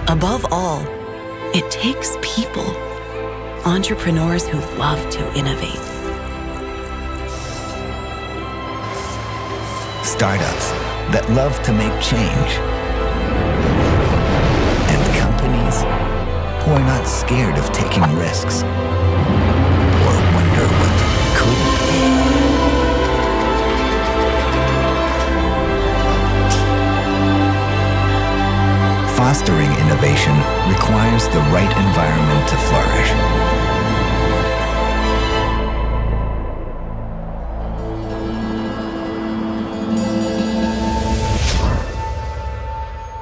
Above all, it takes people, entrepreneurs who love to innovate. Startups that love to make change. And companies who are not scared of taking risks or wonder what could be. Fostering innovation requires the right environment to flourish.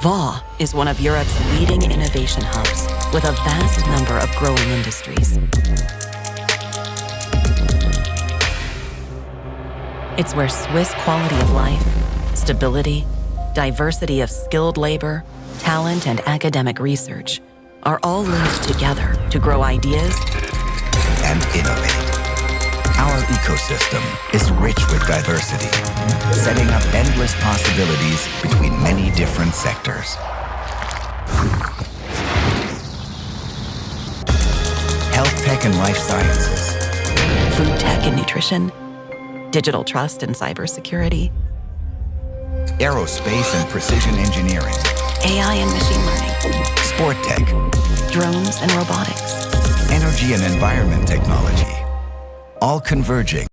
Vaughan is one of Europe's leading innovation hubs with a vast number of growing industries. It's where Swiss quality of life, stability, diversity of skilled labor, talent, and academic research are all linked together to grow ideas And innovate. Our ecosystem is rich with diversity, setting up endless possibilities between many different sectors. Health tech and life sciences, food tech and nutrition, digital trust and cybersecurity, aerospace and precision engineering, AI and machine learning, sport tech, drones and robotics. energy and environment technology, all converging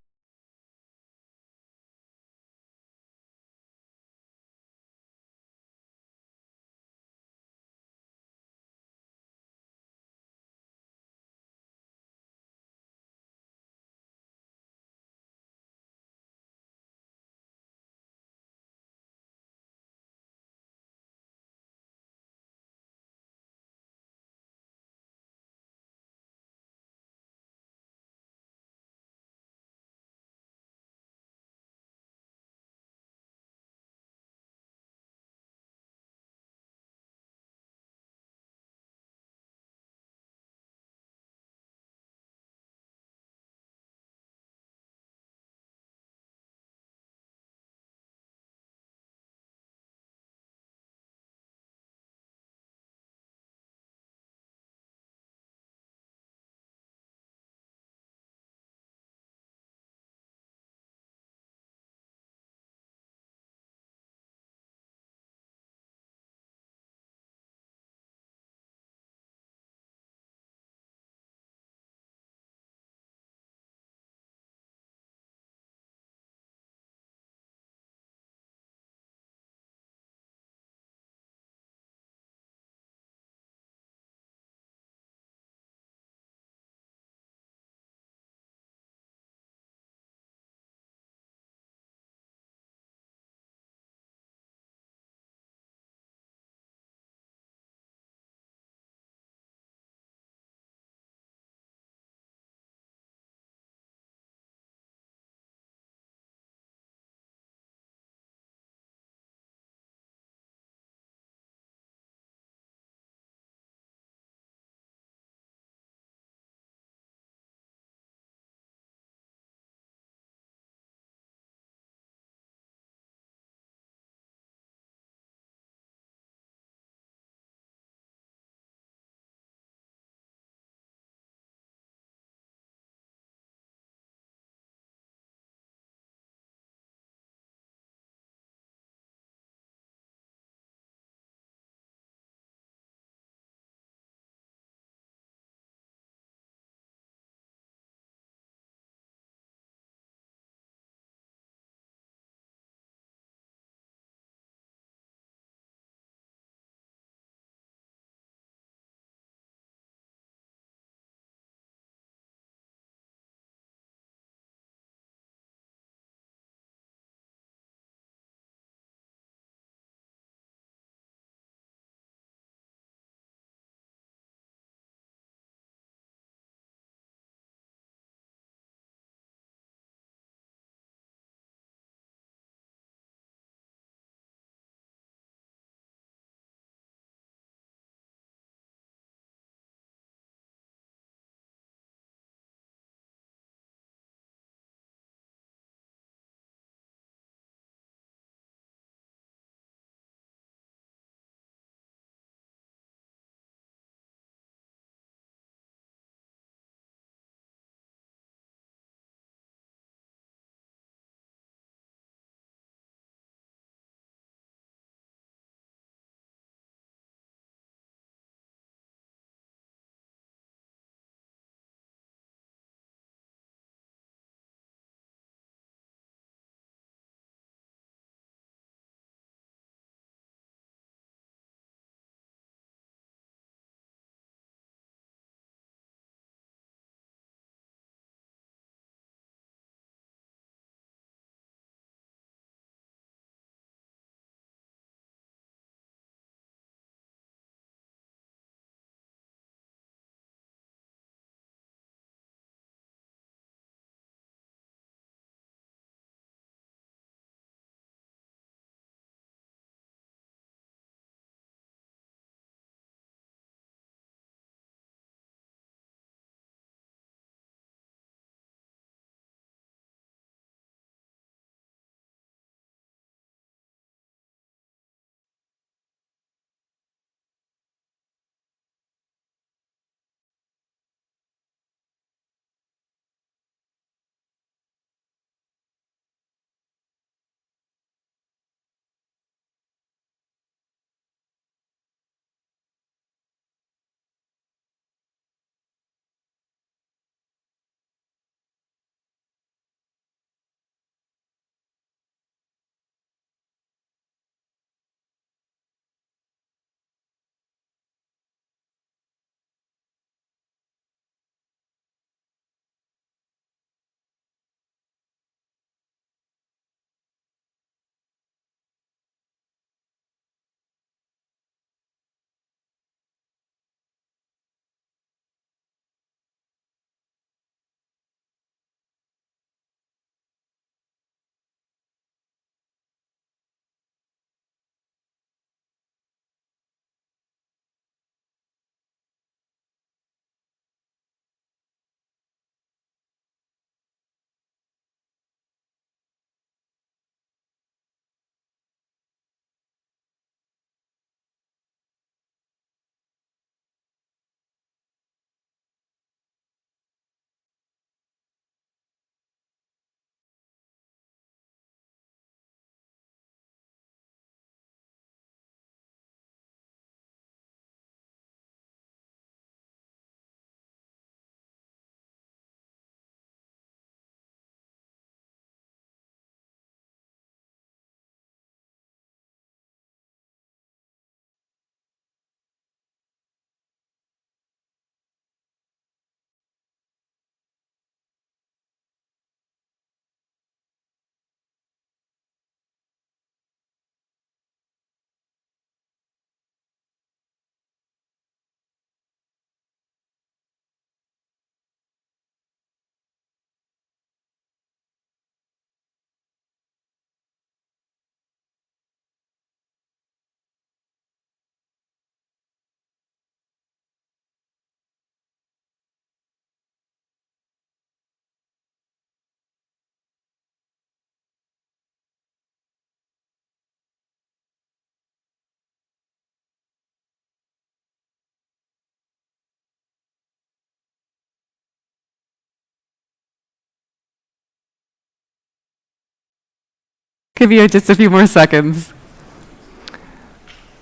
give you just a few more seconds.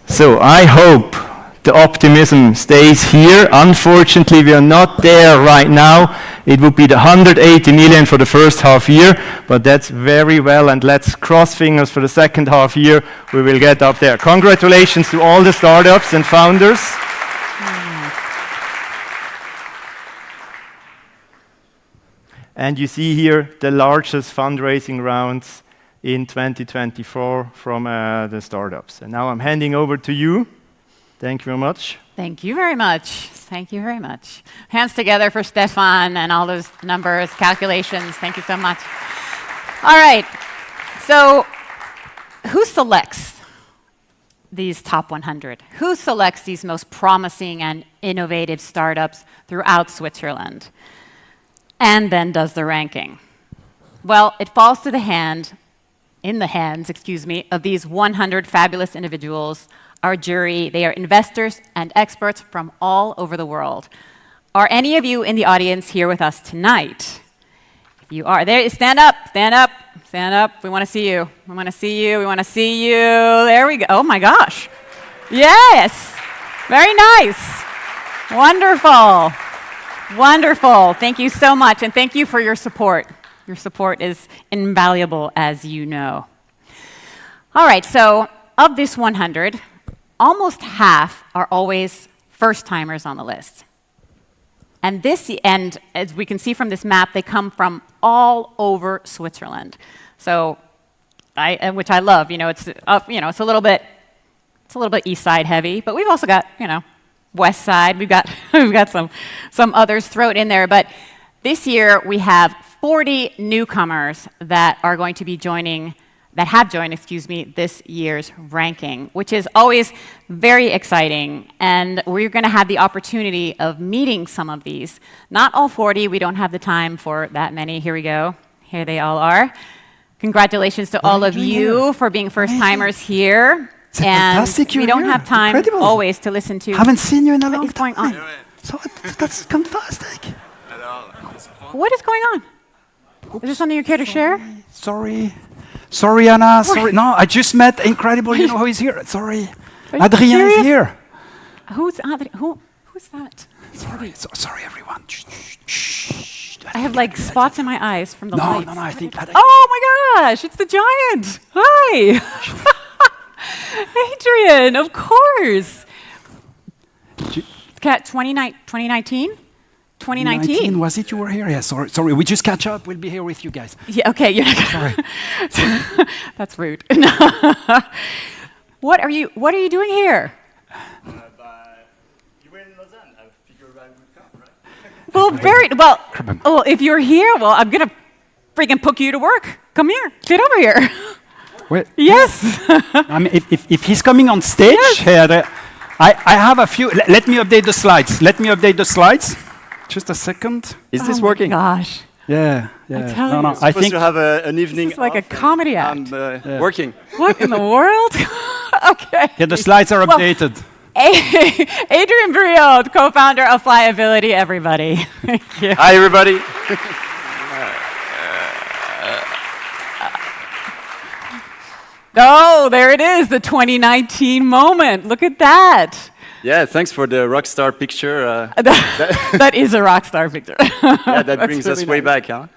So I hope the optimism stays here. Unfortunately, we are not there right now. It would be the 180 million for the first half year, but that's very well, and let's cross fingers for the second half year. We will get up there. Congratulations to all the startups and founders. And you see here the largest fundraising rounds in 2024 from the startups. And now I'm handing over to you. Thank you very much. Thank you very much. Thank you very much. Hands together for Stefan and all those numbers, calculations. Thank you so much. All right. So who selects these top 100? Who selects these most promising and innovative startups throughout Switzerland? And then does the ranking? Well, it falls to the hands, of these 100 fabulous individuals. Our jury, they are investors and experts from all over the world. Are any of you in the audience here with us tonight? If you are, there, stand up, stand up, stand up. We want to see you. We want to see you. We want to see you. There we go. Oh my gosh. Yes. Very nice. Wonderful. Wonderful. Thank you so much, and thank you for your support. Your support is invaluable, as you know. All right, so of this 100, almost half are always first-timers on the list. And as we can see from this map, they come from all over Switzerland. So, which I love. It's it's a little bit east side heavy, but we've also got west side. We've got some others thrown in there. But this year we have 40 newcomers that are going to be have joined this year's ranking, which is always very exciting. And we're going to have the opportunity of meeting some of these. Not all 40, we don't have the time for that many. Here we go. Here they all are. Congratulations to all of you for being first-timers here. It's fantastic. We don't have time always to listen to. Haven't seen you in a long time. What is going on? So that's fantastic. What is going on? Is there something you care to share? Sorry, Anna. Sorry. No, I just met incredible. You know who is here? Sorry, Adrien is here. Who's Adrien? Who's that? Sorry, everyone. Shh. I have like spots in my eyes from the lights. No. I think. Oh my gosh! It's the giant. Hi. Adrian, of course. 2019? 2019? Was it you were here? Yeah, sorry. We just catch up. We'll be here with you guys. Yeah, okay. Sorry. That's rude. What are you doing here? You were in Lausanne. I figured I would come, right? Well, Oh, if you're here, well, I'm gonna freaking put you to work. Come here. Get over here. Wait. Yes. I mean, if he's coming on stage, yes. I have a few. Let me update the slides. Just a second. Is this working? Oh my gosh. Yeah. No. I think to have an evening. This is like a comedy act. I'm working. What in the world? Okay. Yeah, the slides are updated. Adrian Briot, co-founder of Flyability, everybody. Thank you. Hi, everybody. Oh, there it is, the 2019 moment. Look at that. Yeah, thanks for the rock star picture. That is a rock star picture. Yeah, that brings us way back, huh?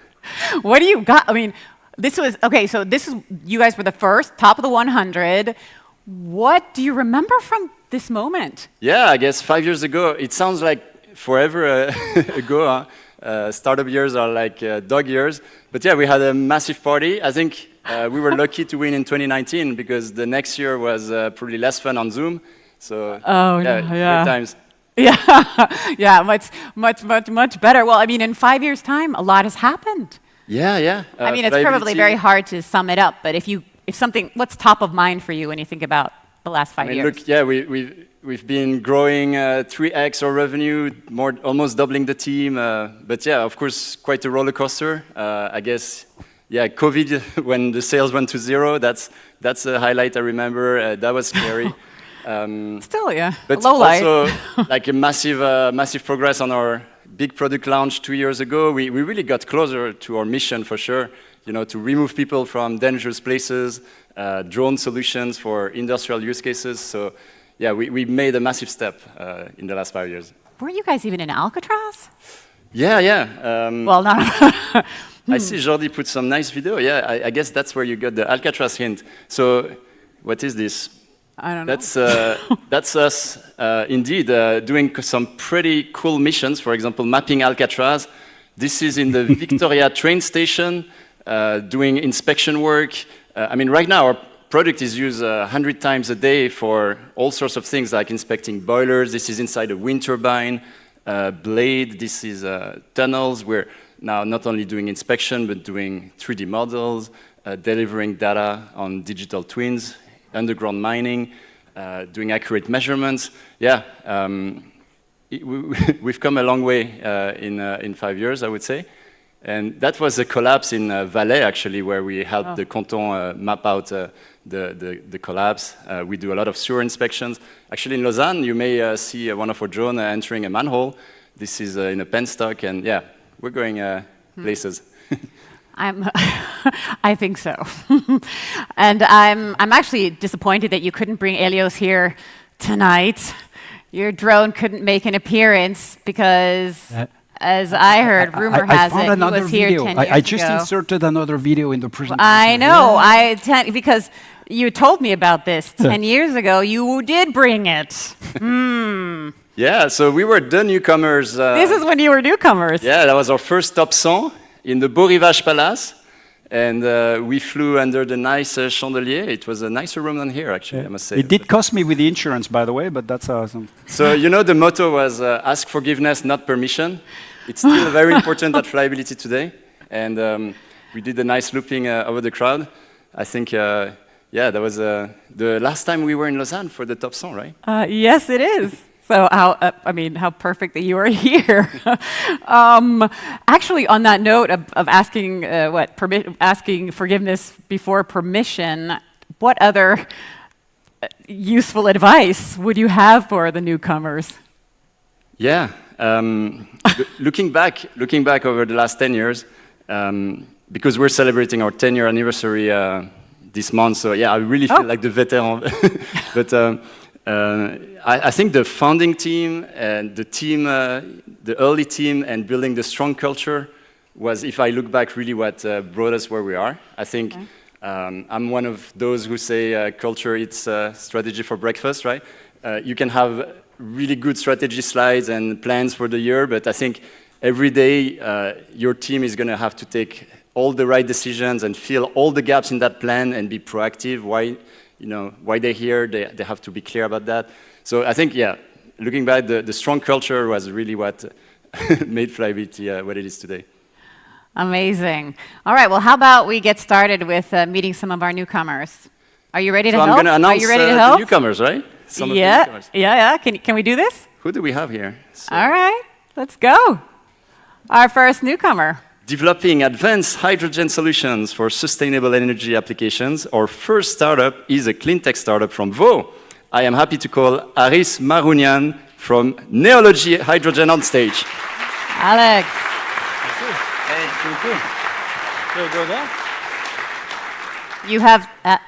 What do you got? I mean, this is you guys were the first, top of the 100. What do you remember from this moment? Yeah, I guess 5 years ago, it sounds like forever ago. Startup years are like dog years. But yeah, we had a massive party. I think we were lucky to win in 2019 because the next year was probably less fun on Zoom. So great times. Yeah, much better. Well, I mean, in 5 years' time, a lot has happened. Yeah. I mean, it's probably very hard to sum it up. But what's top of mind for you when you think about the last 5 years? Look, yeah, we've been growing 3x our revenue, almost doubling the team. But yeah, of course, quite a roller coaster. I guess, yeah, COVID when the sales went to zero. That's a highlight I remember. That was scary. Still, yeah. But low light. also like a massive progress on our big product launch 2 years ago. We really got closer to our mission for sure. to remove people from dangerous places, drone solutions for industrial use cases. So yeah, we made a massive step in the last 5 years. Weren't you guys even in Alcatraz? Yeah. Well, not. I see Jordi put some nice video. Yeah, I guess that's where you got the Alcatraz hint. So what is this? I don't know. That's us, indeed, doing some pretty cool missions. For example, mapping Alcatraz. This is in the Victoria train station, doing inspection work. I mean, right now, our product is used 100 times a day for all sorts of things, like inspecting boilers. This is inside a wind turbine blade. This is tunnels. We're now not only doing inspection, but doing 3D models, delivering data on digital twins, underground mining, doing accurate measurements. Yeah, we've come a long way in 5 years, I would say. And that was a collapse in Valais, actually, where we helped the canton map out the collapse. We do a lot of sewer inspections. Actually, in Lausanne, you may see one of our drones entering a manhole. This is in a penstock, and yeah, we're going places. I think so. And I'm actually disappointed that you couldn't bring Elios here tonight. Your drone couldn't make an appearance because, as I heard, rumor has it he was here 10 years ago. I just inserted another video in the presentation. I know, because you told me about this 10 years ago. You did bring it. Yeah, so we were the newcomers. This is when you were newcomers. Yeah, that was our first top 100 in the Beau Rivage Palace. And we flew under the nice chandelier. It was a nicer room than here, actually, I must say. It did cost me with the insurance, by the way, but that's awesome. So, the motto was ask forgiveness, not permission. It's still very important at Flyability today. And we did a nice looping over the crowd. I think, that was the last time we were in Lausanne for the top 100, right? Yes, it is. So how perfect that you are here. Actually, on that note of asking asking forgiveness before permission, what other useful advice would you have for the newcomers? Yeah, looking back over the last 10 years, because we're celebrating our 10-year anniversary this month. So yeah, I really feel like the veteran, but. I think the founding team and the team, the early team, and building the strong culture was, if I look back, really what brought us where we are. I think I'm one of those who say culture eats strategy for breakfast, right? You can have really good strategy slides and plans for the year, but I think every day your team is going to have to take all the right decisions and fill all the gaps in that plan and be proactive. Why they're here, they have to be clear about that. So I think, looking back, the strong culture was really what made Flyability what it is today. Amazing. All right, well, how about we get started with meeting some of our newcomers? Are you ready to help? I'm going to announce the newcomers, right? Some of the newcomers. Yeah. Can we do this? Who do we have here? All right, let's go. Our first newcomer. Developing advanced hydrogen solutions for sustainable energy applications. Our first startup is a clean tech startup from Vaud. I am happy to call Aris Marounian from Neology Hydrogen on stage. Alex. Hey, thank you. Go there.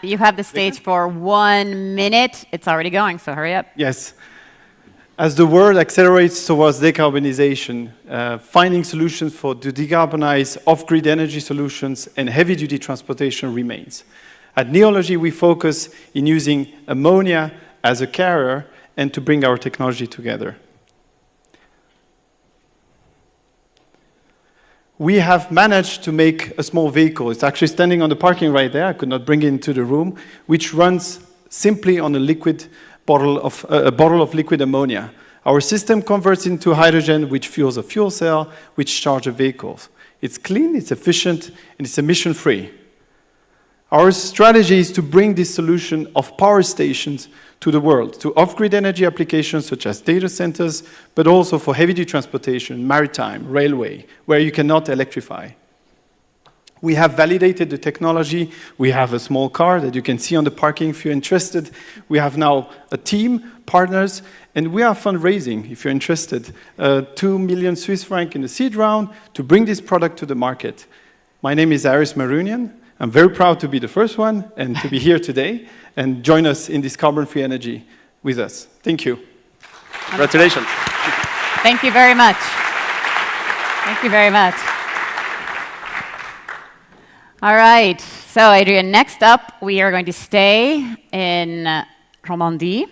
You have the stage for 1 minute. It's already going, so hurry up. Yes. As the world accelerates towards decarbonization, finding solutions to decarbonize off-grid energy solutions and heavy-duty transportation remains. At Neology, we focus in using ammonia as a carrier and to bring our technology together. We have managed to make a small vehicle. It's actually standing on the parking right there. I could not bring it into the room, which runs simply on a bottle of liquid ammonia. Our system converts into hydrogen, which fuels a fuel cell, which charges vehicles. It's clean, it's efficient, and it's emission-free. Our strategy is to bring this solution of power stations to the world, to off-grid energy applications such as data centers, but also for heavy-duty transportation, maritime, railway, where you cannot electrify. We have validated the technology. We have a small car that you can see on the parking if you're interested. We have now a team, partners, and we are fundraising, if you're interested, 2 million Swiss francs in the seed round to bring this product to the market. My name is Aris Marunian. I'm very proud to be the first one and to be here today and join us in this carbon-free energy with us. Thank you. Congratulations. Thank you very much. Thank you very much. All right. So, Adrian, next up, we are going to stay in Romandie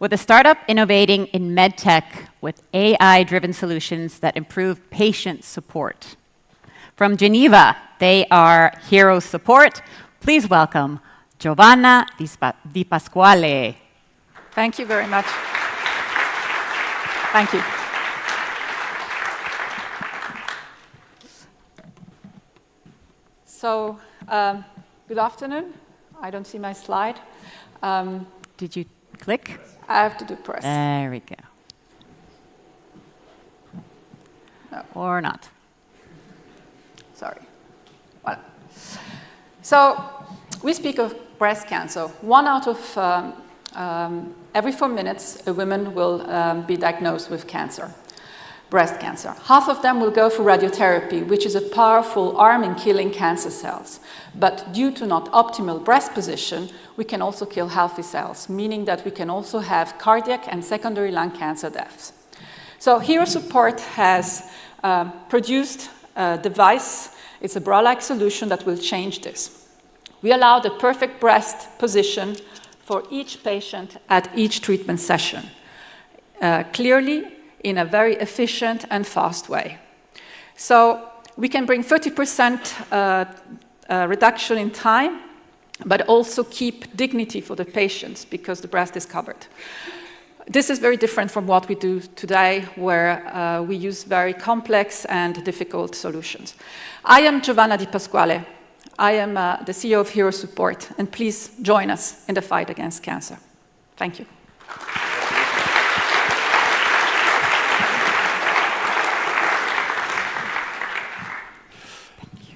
with a startup innovating in medtech with AI-driven solutions that improve patient support. From Geneva, they are Hero Support. Please welcome Giovanna Di Pasquale. Thank you very much. Thank you. So, good afternoon. I don't see my slide. Did you click? I have to do press. There we go. No. Or not. Sorry. Well, so we speak of breast cancer. 1 out of every 4 minutes, a woman will be diagnosed with cancer, breast cancer. Half of them will go for radiotherapy, which is a powerful arm in killing cancer cells. But due to not optimal breast position, we can also kill healthy cells, meaning that we can also have cardiac and secondary lung cancer deaths. So Hero Support has produced a device. It's a bra-like solution that will change this. We allow the perfect breast position for each patient at each treatment session, clearly in a very efficient and fast way. So we can bring 30% reduction in time, but also keep dignity for the patients because the breast is covered. This is very different from what we do today, where we use very complex and difficult solutions. I am Giovanna Di Pasquale. I am the CEO of Hero Support, and please join us in the fight against cancer. Thank you.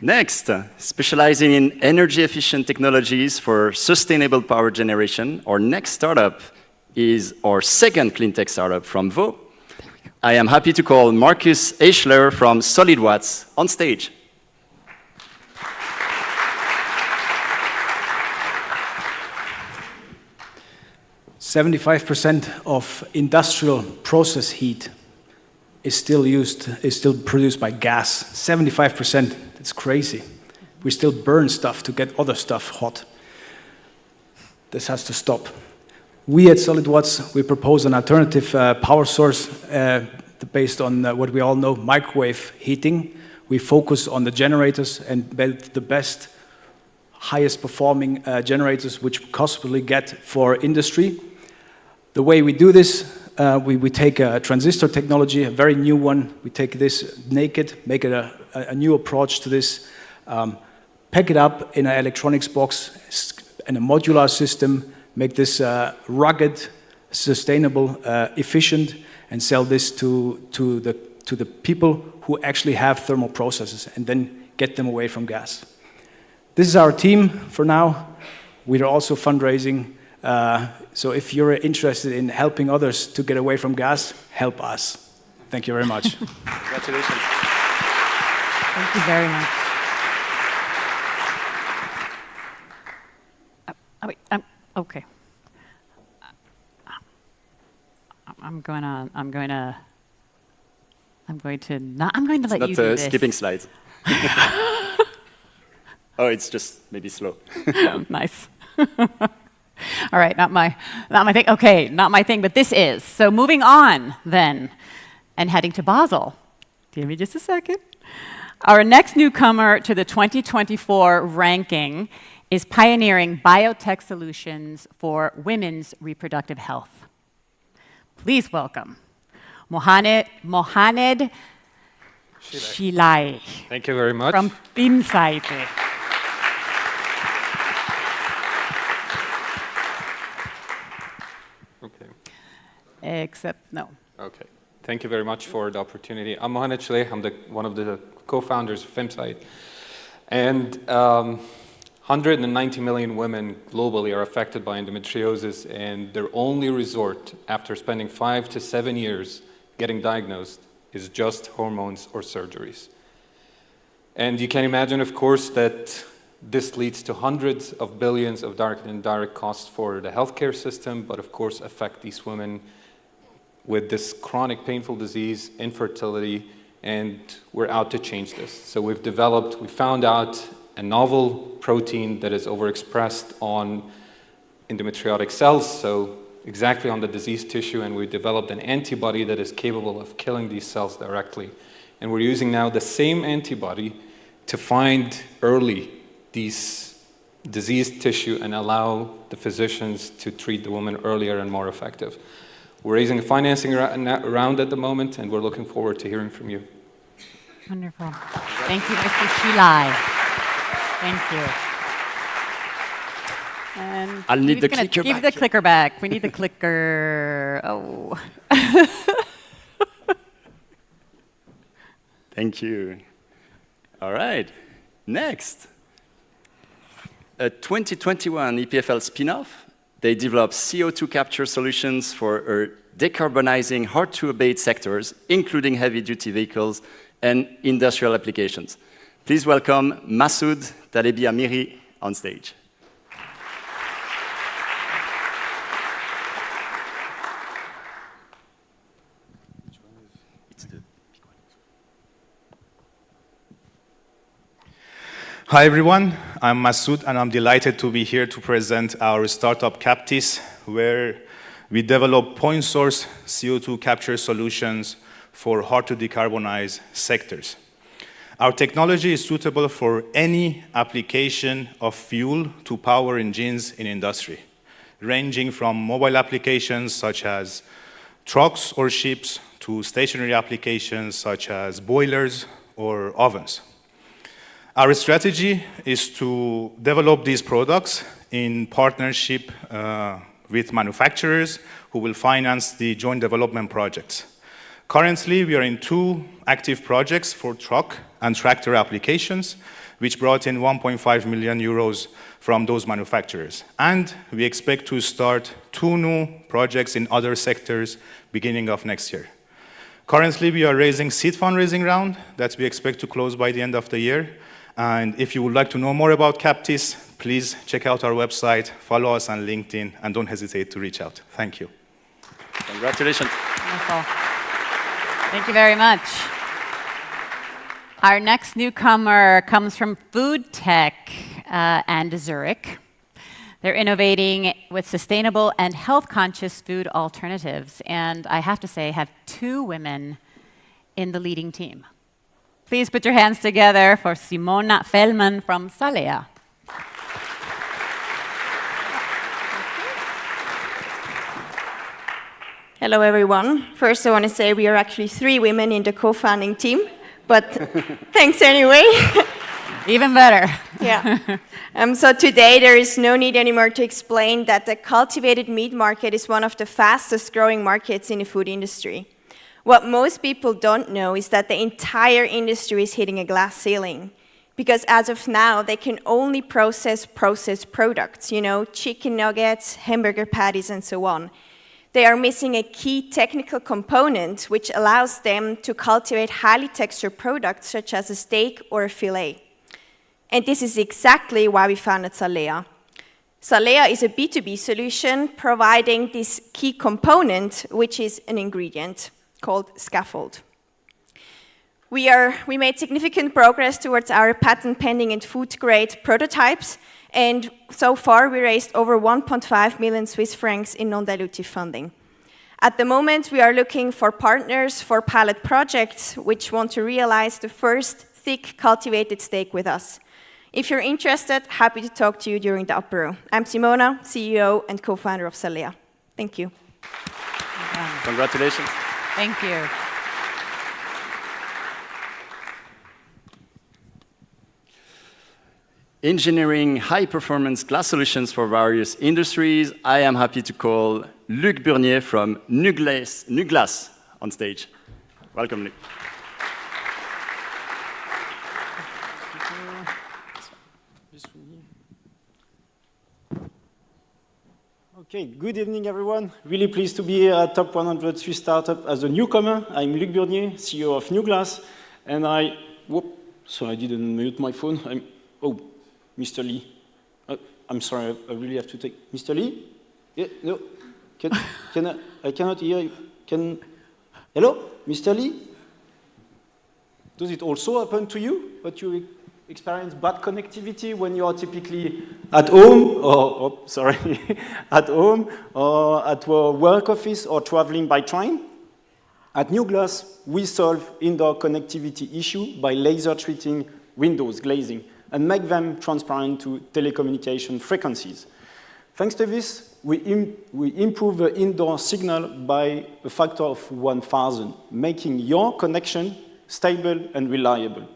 Next, specializing in energy-efficient technologies for sustainable power generation, our next startup is our second clean tech startup from Vaud. I am happy to call Marcus Eichler from SolidWatts on stage. "75% of industrial process heat is still produced by gas. 75%, that's crazy. We still burn stuff to get other stuff hot. This has to stop. We at SolidWatts, we propose an alternative power source based on what we all know, microwave heating. We focus on the generators and build the best, highest performing generators which we possibly get for industry. The way we do this, we take a transistor technology, a very new one. We take this naked, make it a new approach to this, pack it up in an electronics box in a modular system, make this rugged, sustainable, efficient, and sell this to the people who actually have thermal processes and then get them away from gas. This is our team for now. We are also fundraising. So if you're interested in helping others to get away from gas, help us. Thank you very much. Congratulations. Thank you very much. Okay. I'm going to let you do this. Skipping slides. Oh, it's just maybe slow. Nice. All right, not my thing. Okay, not my thing, but this is. So moving on then, and heading to Basel. Give me just a second. Our next newcomer to the 2024 ranking is pioneering biotech solutions for women's reproductive health. Please welcome Mohamed Shilai. Thank you very much. From Pinseite. Okay. Except, no. Okay. Thank you very much for the opportunity. I'm Mohamed Shilai. I'm one of the co-founders of Femsite. And 190 million women globally are affected by endometriosis, and their only resort after spending 5 to 7 years getting diagnosed is just hormones or surgeries. And you can imagine, of course, that this leads to hundreds of billions of direct and indirect costs for the healthcare system, but of course affect these women with this chronic painful disease, infertility, and we're out to change this. So we found out a novel protein that is overexpressed on endometriotic cells, so exactly on the diseased tissue, and we developed an antibody that is capable of killing these cells directly. And we're using now the same antibody to find early these diseased tissue and allow the physicians to treat the woman earlier and more effective. We're raising a financing round at the moment, and we're looking forward to hearing from you. Wonderful. Thank you, Mr. Shilai. Thank you. And I'll need the clicker give back. the clicker back. We need the clicker. Oh. Thank you. All right. Next. A 2021 EPFL spin-off. They develop CO2 capture solutions for decarbonizing hard-to-abate sectors, including heavy-duty vehicles and industrial applications. Please welcome Masoud Talebi Amiri on stage. Hi everyone, I'm Masoud and I'm delighted to be here to present our startup Captis, where we develop point source CO2 capture solutions for hard to decarbonize sectors. Our technology is suitable for any application of fuel to power engines in industry, ranging from mobile applications such as trucks or ships to stationary applications such as boilers or ovens. Our strategy is to develop these products in partnership with manufacturers who will finance the joint development projects. Currently, we are in 2 active projects for truck and tractor applications, which brought in 1.5 million euros from those manufacturers. And we expect to start 2 new projects in other sectors beginning of next year. Currently, we are raising seed fundraising round that we expect to close by the end of the year. And if you would like to know more about Captis, please check out our website, follow us on LinkedIn, and don't hesitate to reach out. Thank you. Congratulations. Wonderful. Thank you very much. Our next newcomer comes from food tech and Zurich. They're innovating with sustainable and health-conscious food alternatives. And I have to say, have 2 women in the leading team. Please put your hands together for Simona Fellman from Salea. Hello, everyone. First, I want to say we are actually 3 women in the co-founding team, but thanks anyway. Even better. Yeah. So today, there is no need anymore to explain that the cultivated meat market is one of the fastest growing markets in the food industry. What most people don't know is that the entire industry is hitting a glass ceiling, because as of now, they can only process processed products, chicken nuggets, hamburger patties, and so on. They are missing a key technical component which allows them to cultivate highly textured products such as a steak or a fillet. And this is exactly why we founded Salea. Salea is a B2B solution providing this key component, which is an ingredient called scaffold. We made significant progress towards our patent-pending and food-grade prototypes, and so far we raised over 1.5 million Swiss francs in non-dilutive funding. At the moment, we are looking for partners for pilot projects which want to realize the first thick cultivated steak with us. If you're interested, happy to talk to you during the apéro. I'm Simona, CEO and co-founder of Salea. Thank you. Congratulations. Thank you. Engineering high-performance glass solutions for various industries. I am happy to call Luc Burnier from Nuglass on stage. Welcome, Luc. Okay, good evening, everyone. Really pleased to be a Top 100 Swiss startup as a newcomer. I'm Luc Burnier, CEO of Nuglass, and So I didn't mute my phone. Oh, Mr. Lee. I'm sorry, I really have to take... Mr. Lee? Yeah, no. I cannot hear you. Hello, Mr. Lee? Does it also happen to you, that you experience bad connectivity when you are typically at home, at home, or at your work office, or traveling by train? At New Glass, we solve indoor connectivity issue by laser treating windows glazing and make them transparent to telecommunication frequencies. Thanks to this, we improve the indoor signal by a factor of 1,000, making your connection stable and reliable.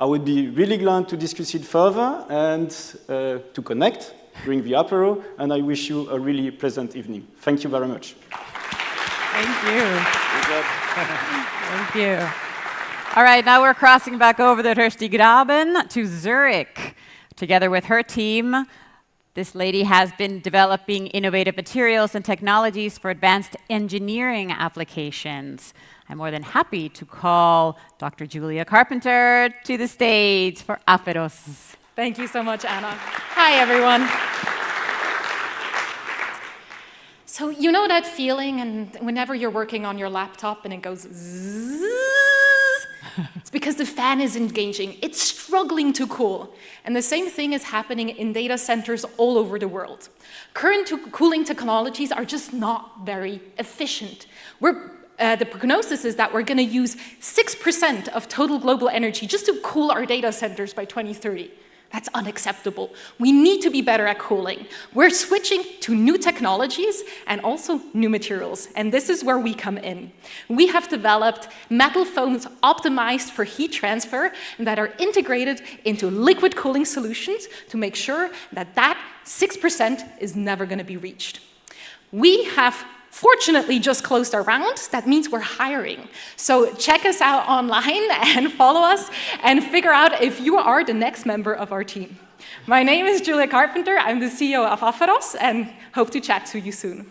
I would be really glad to discuss it further and to connect during the apéro, and I wish you a really pleasant evening. Thank you very much. Thank you. Thank you. All right, now we're crossing back over the Röstigraben to Zurich. Together with her team, this lady has been developing innovative materials and technologies for advanced engineering applications. I'm more than happy to call Dr. Julia Carpenter to the stage for Aperos. Thank you so much, Anna. Hi, everyone. So you know that feeling, and whenever you're working on your laptop and it goes zzz, it's because the fan is engaging. It's struggling to cool. And the same thing is happening in data centers all over the world. Current cooling technologies are just not very efficient. The prognosis is that we're going to use 6% of total global energy just to cool our data centers by 2030. That's unacceptable. We need to be better at cooling. We're switching to new technologies and also new materials, and this is where we come in. We have developed metal foams optimized for heat transfer that are integrated into liquid cooling solutions to make sure that that 6% is never going to be reached. We have fortunately just closed our round. That means we're hiring. So check us out online and follow us and figure out if you are the next member of our team. My name is Julia Carpenter. I'm the CEO of Aperos and hope to chat to you soon.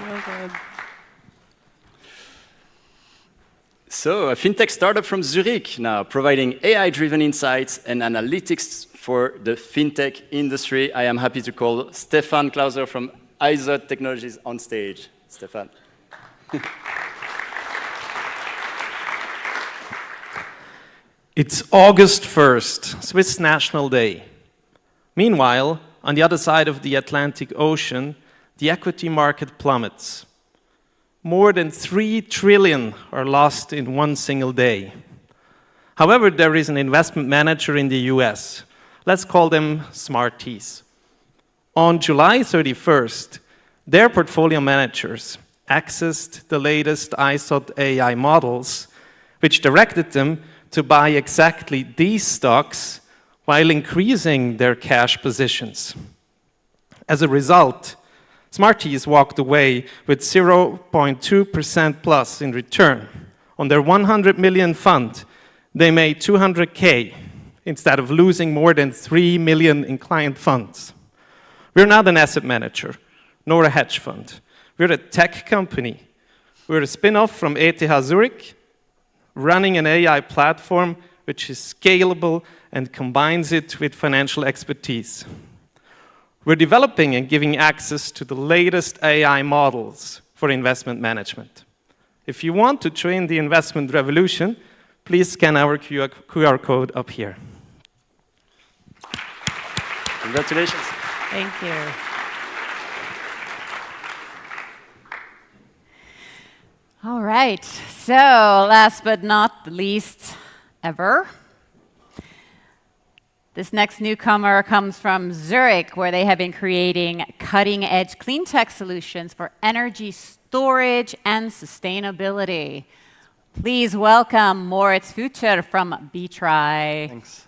Well done. So, a fintech startup from Zurich now, providing AI-driven insights and analytics for the fintech industry. I am happy to call Stefan Klauser from IZOT Technologies on stage. Stefan. It's August 1st, Swiss National Day. Meanwhile, on the other side of the Atlantic Ocean, the equity market plummets. More than 3 trillion are lost in one single day. However, there is an investment manager in the US. Let's call them Smarties. On July 31st, their portfolio managers accessed the latest IZOT AI models, which directed them to buy exactly these stocks while increasing their cash positions. As a result, Smarties walked away with 0.2% plus in return. On their 100 million fund, they made 200K instead of losing more than 3 million in client funds. We're not an asset manager, nor a hedge fund. We're a tech company. We're a spin-off from ETH Zurich, running an AI platform which is scalable and combines it with financial expertise. We're developing and giving access to the latest AI models for investment management. If you want to join the investment revolution, please scan our QR code up here. Congratulations. Thank you. All right, so last but not the least ever, this next newcomer comes from Zurich, where they have been creating cutting-edge clean tech solutions for energy storage and sustainability. Please welcome Moritz Fucher from B-Try. Thanks.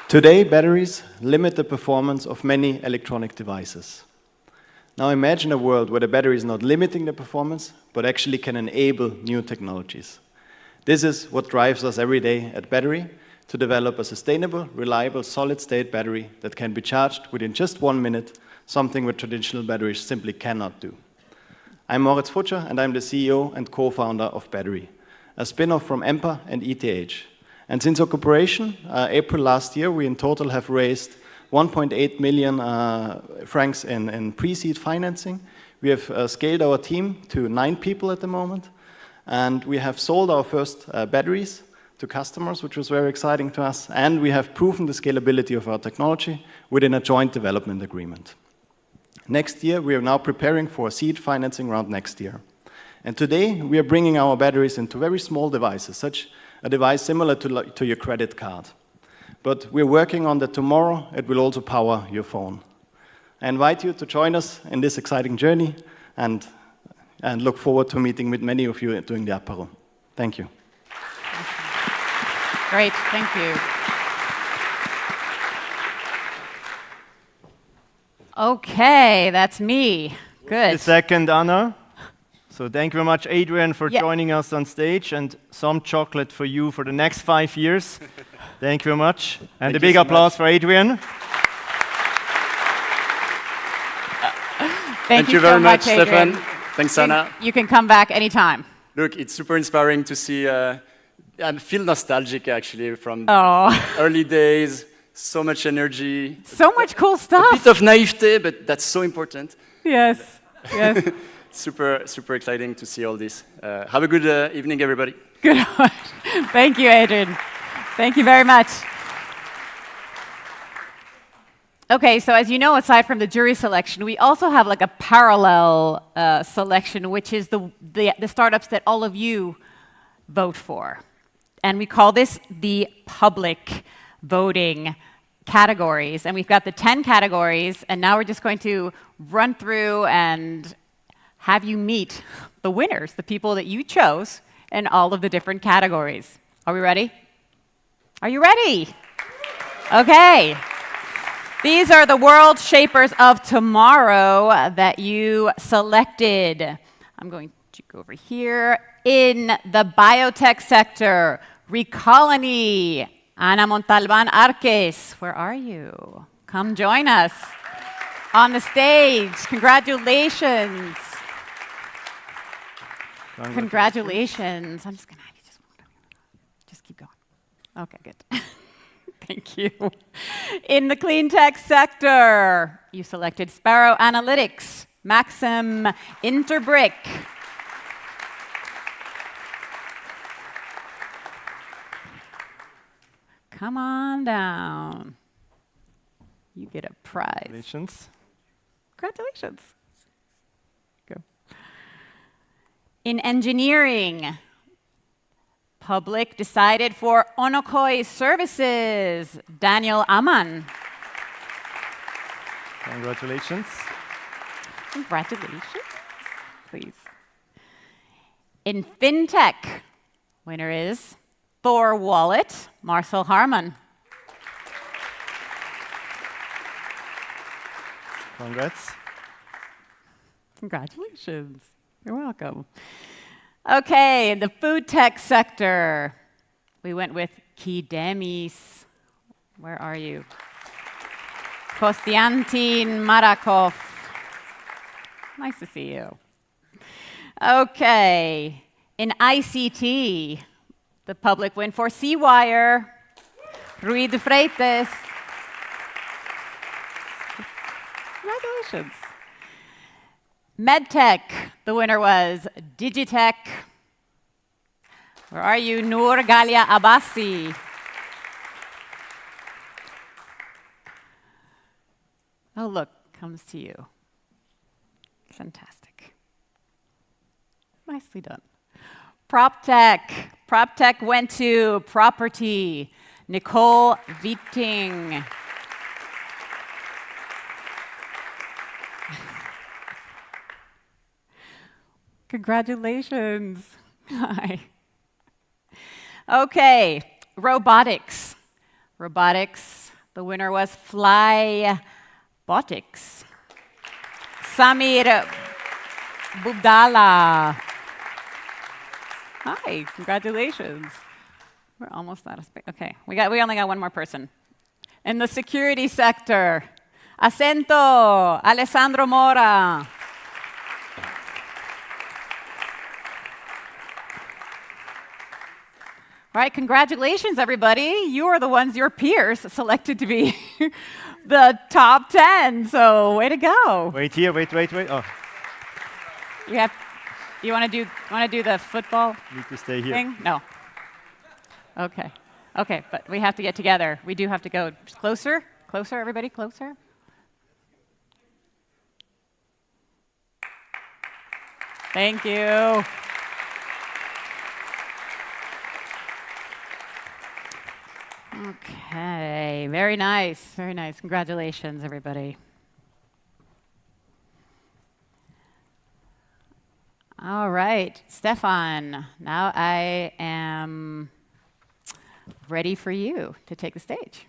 Today, batteries limit the performance of many electronic devices. Now imagine a world where the battery is not limiting the performance, but actually can enable new technologies. This is what drives us every day at Battery, to develop a sustainable, reliable, solid-state battery that can be charged within just 1 minute, something that traditional batteries simply cannot do. I'm Moritz Futscher, and I'm the CEO and co-founder of Battery, a spin-off from EMPA and ETH. And since our cooperation, April last year, we in total have raised 1.8 million francs in pre-seed financing. We have scaled our team to 9 people at the moment, and we have sold our first batteries to customers, which was very exciting to us, and we have proven the scalability of our technology within a joint development agreement. Next year, we are now preparing for a seed financing round next year. And today, we are bringing our batteries into very small devices, such a device similar to your credit card. But we're working on that tomorrow. It will also power your phone. I invite you to join us in this exciting journey and look forward to meeting with many of you during the apéro. Thank you. Great, thank you. Okay, that's me. Good. The second, Anna. So thank you very much, Adrian, for joining us on stage, and some chocolate for you for the next 5 years. Thank you very much. And a big applause for Adrian. Thank you very so much, Adrian. Stefan. Thanks, Anna. You can come back anytime. Look, it's super inspiring to see. I feel nostalgic, actually, from early days. So much energy. So much cool stuff. A bit of naivete, but that's so important. Yes, yes. Super exciting to see all this. Have a good evening, everybody. Good. Thank you, Adrian. Thank you very much. Okay, so as you know, aside from the jury selection, we also have like a parallel selection, which is the startups that all of you vote for. And we call this the public voting categories. And we've got the 10 categories, and now we're just going to run through and have you meet the winners, the people that you chose in all of the different categories. Are we ready? Are you ready? Okay. These are the world shapers of tomorrow that you selected. I'm going to go over here. In the biotech sector, Recolony, Ana Montalban Arques, where are you? Come join us on the stage. Congratulations. Congratulations. I'm just going to just keep going. Okay, good. Thank you. In the clean tech sector, you selected Sparrow Analytics, Maxim Interbrick. Come on down. You get a prize. Congratulations. Congratulations. Go. In engineering, public decided for Onokoi Services, Daniel Aman. Congratulations. Congratulations, please. In fintech, winner is Thor Wallet, Marcel Harman. Congrats. Congratulations. You're welcome. Okay, in the food tech sector, we went with Kidemis. Where are you? Kostiantin Marakov. Nice to see you. Okay, in ICT, the public went for Seawire, Rui de Freitas. Congratulations. MedTech, the winner was Digitech. Where are you, Noor Galia Abbasi? Oh, look, comes to you. Fantastic. Nicely done. PropTech. PropTech went to Property. Nicole Witting. Congratulations. Hi. Okay, robotics. Robotics, the winner was Flybotics. Samir Budala. Hi, congratulations. We're almost out of space. Okay, we only got one more person. In the security sector, Acento, Alessandro Mora. All right, congratulations, everybody. You are the ones your peers selected to be the top 10, so way to go. Wait here, wait. Oh. You want to do the football Need to stay here. thing? No. Okay, but we have to get together. We do have to go closer, everybody, closer. Thank you. Okay, very nice, very nice. Congratulations, everybody. All right, Stefan, now I am ready for you to take the stage.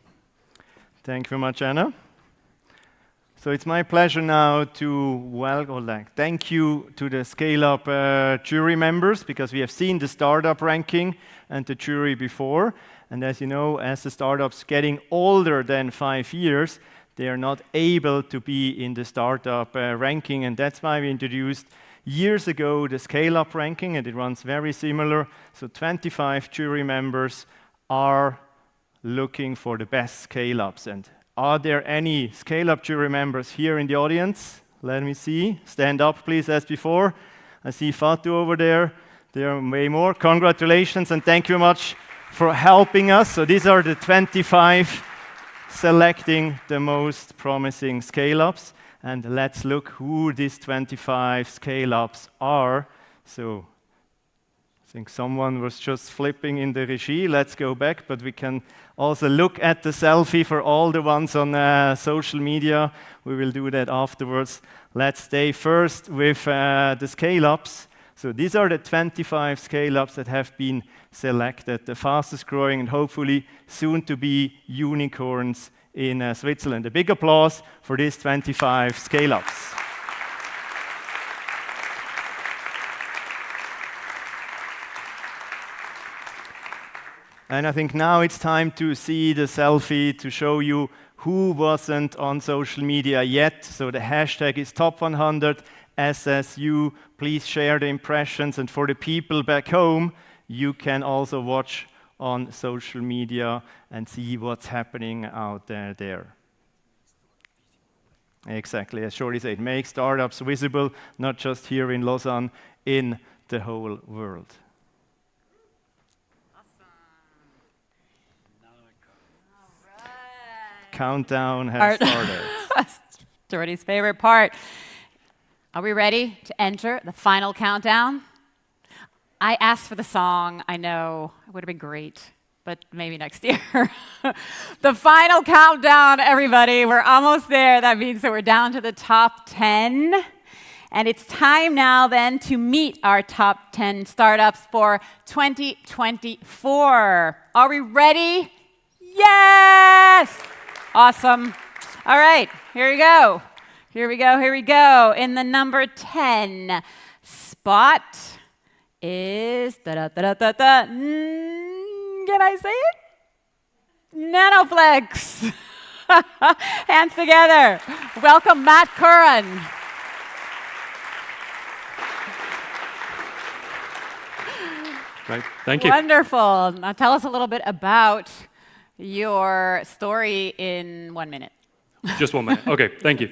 Thank you very much, Anna. So it's my pleasure now to thank you to the Scale Up jury members, because we have seen the startup ranking and the jury before. And as you know, as the startups getting older than 5 years, they are not able to be in the startup ranking. And that's why we introduced years ago the Scale Up ranking, and it runs very similar. So 25 jury members are looking for the best scale-ups. And are there any scale-up jury members here in the audience? Let me see. Stand up, please, as before. I see Fatou over there. There are way more. Congratulations, and thank you very much for helping us. So these are the 25 selecting the most promising scale-ups. And let's look who these 25 scale-ups are. So I think someone was just flipping in the regie. Let's go back, but we can also look at the selfie for all the ones on social media. We will do that afterwards. Let's stay first with the scale-ups. So these are the 25 scale-ups that have been selected, the fastest growing and hopefully soon to be unicorns in Switzerland. A big applause for these 25 scale-ups. And I think now it's time to see the selfie to show you who wasn't on social media yet. So the hashtag is top100 SSU. Please share the impressions. And for the people back home, you can also watch on social media and see what's happening out there. Exactly, as Shorty said, make startups visible, not just here in Lausanne, in the whole world. Countdown has started. Jordy's favorite part. Are we ready to enter the final countdown? I asked for the song. I know it would have been great, but maybe next year. The final countdown, everybody. We're almost there. That means that we're down to the top 10. And it's time now then to meet our top 10 startups for 2024. Are we ready? Yes! Awesome. All right, here we go. Here we go. In the number 10 spot is, can I say it? Nanoflex. Hands together. Welcome, Matt Curran. Right, thank you. Wonderful. Now tell us a little bit about your story in 1 minute. Just 1 minute. Okay, thank you.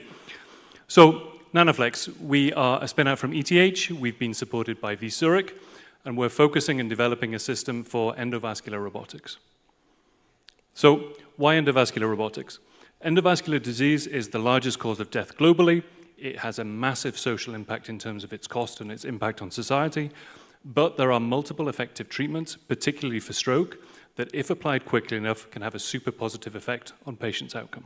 So, Nanoflex, we are a spin-out from ETH. We've been supported by V Zurich, and we're focusing and developing a system for endovascular robotics. So, why endovascular robotics? Endovascular disease is the largest cause of death globally. It has a massive social impact in terms of its cost and its impact on society, but there are multiple effective treatments, particularly for stroke, that if applied quickly enough can have a super positive effect on patients' outcome.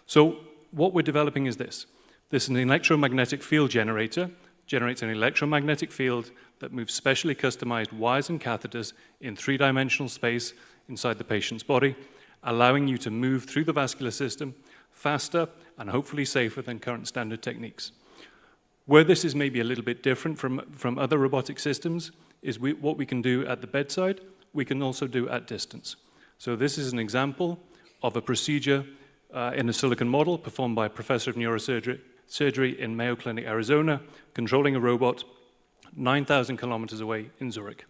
So what we're developing is this. This is an electromagnetic field generator, generates an electromagnetic field that moves specially customized wires and catheters in three-dimensional space inside the patient's body, allowing you to move through the vascular system faster and hopefully safer than current standard techniques. Where this is maybe a little bit different from other robotic systems is what we can do at the bedside, we can also do at distance. So this is an example of a procedure in a silicon model performed by a professor of neurosurgery in Mayo Clinic, Arizona, controlling a robot 9,000 kilometers away in Zurich.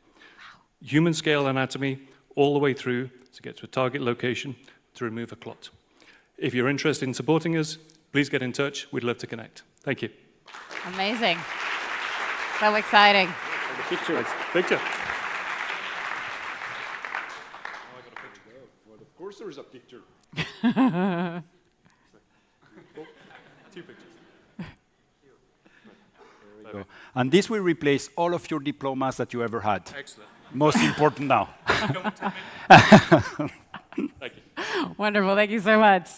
Human scale anatomy all the way through to get to a target location to remove a clot. If you're interested in supporting us, please get in touch. We'd love to connect. Thank you. Amazing. So exciting. The picture. Picture. Well, of course there is a picture. Two pictures. And this will replace all of your diplomas that you ever had. Excellent. Most important now. Thank you. Wonderful. Thank you so much.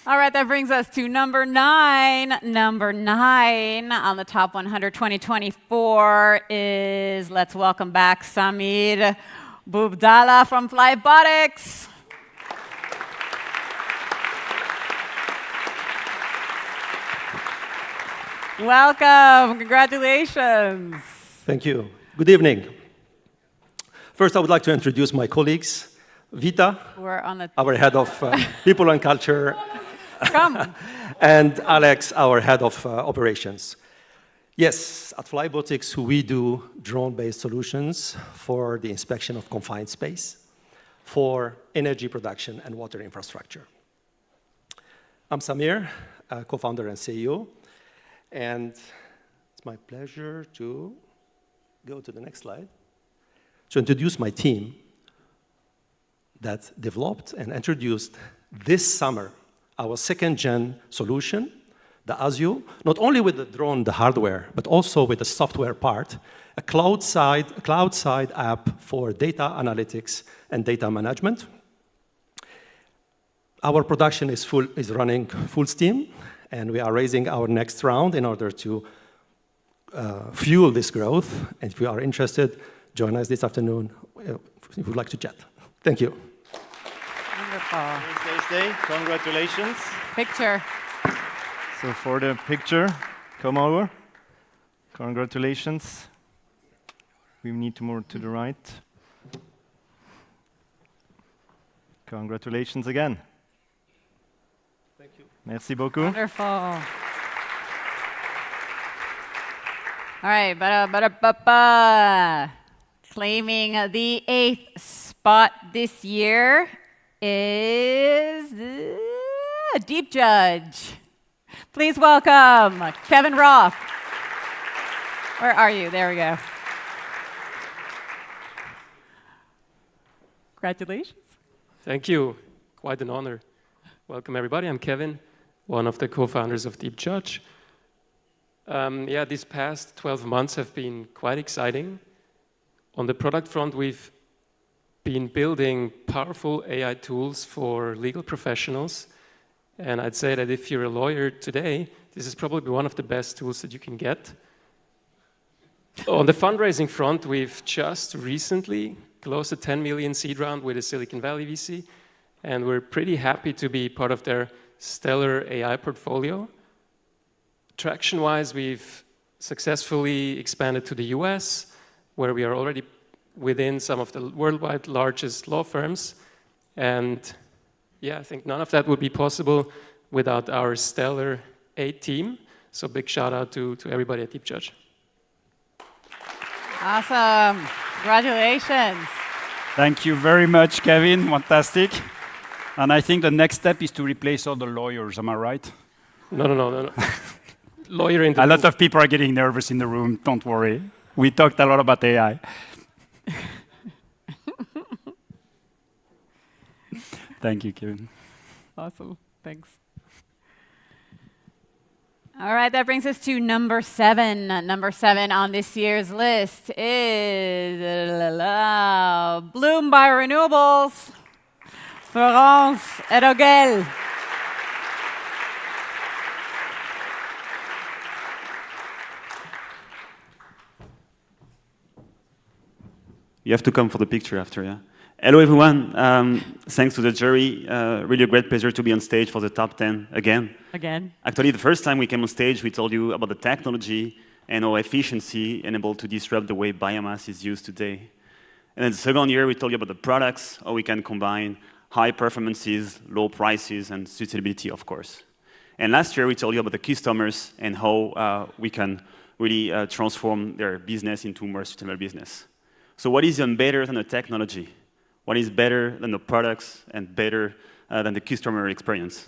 All right, that brings us to number 9. Number 9 on the top 100 2024 is, let's welcome back Samir Bubdala from Flybotics. Welcome. Congratulations. Thank you. Good evening. First, I would like to introduce my colleagues. Vita, We're on the our head of people and culture, Come. and Alex, our head of operations. Yes, at Flybotics, we do drone-based solutions for the inspection of confined space, for energy production and water infrastructure. I'm Samir, co-founder and CEO, and it's my pleasure to go to the next slide, to introduce my team that developed and introduced this summer our second-gen solution, the Azio, not only with the drone, the hardware, but also with the software part, a cloud-side app for data analytics and data management. Our production is running full steam, and we are raising our next round in order to fuel this growth. And if you are interested, join us this afternoon if you would like to chat. Thank you. Wonderful. Thursday, congratulations. Picture. So for the picture, come over. Congratulations. We need to move to the right. Congratulations again. Thank you. Merci beaucoup. Wonderful. All right, ba-da-ba-da-ba-ba. Claiming the 8th spot this year is Deep Judge. Please welcome Kevin Roth. Where are you? There we go. Congratulations. Thank you. Quite an honor. Welcome, everybody. I'm Kevin, one of the co-founders of Deep Judge. These past 12 months have been quite exciting. On the product front, we've been building powerful AI tools for legal professionals. And I'd say that if you're a lawyer today, this is probably one of the best tools that you can get. On the fundraising front, we've just recently closed a 10 million seed round with a Silicon Valley VC. And we're pretty happy to be part of their stellar AI portfolio. Traction-wise, we've successfully expanded to the US, where we are already within some of the worldwide largest law firms. And I think none of that would be possible without our stellar A team. So big shout out to everybody at Deep Judge. Awesome. Congratulations. Thank you very much, Kevin. Fantastic. And I think the next step is to replace all the lawyers. Am I right? No. Lawyer in the room. A lot of people are getting nervous in the room. Don't worry. We talked a lot about AI. Thank you, Kevin. Awesome. Thanks. All right, that brings us to number 7. Number 7 on this year's list is Bloom Biorenewables, Florence Erogel. You have to come for the picture after, yeah? Hello, everyone. Thanks to the jury. Really a great pleasure to be on stage for the top 10 again. Again. Actually, the first time we came on stage, we told you about the technology and how efficiency enabled to disrupt the way biomass is used today. And then the second year, we told you about the products, how we can combine high performances, low prices, and sustainability, of course. And last year, we told you about the customers and how we can really transform their business into a more sustainable business. So what is even better than the technology? What is better than the products and better than the customer experience?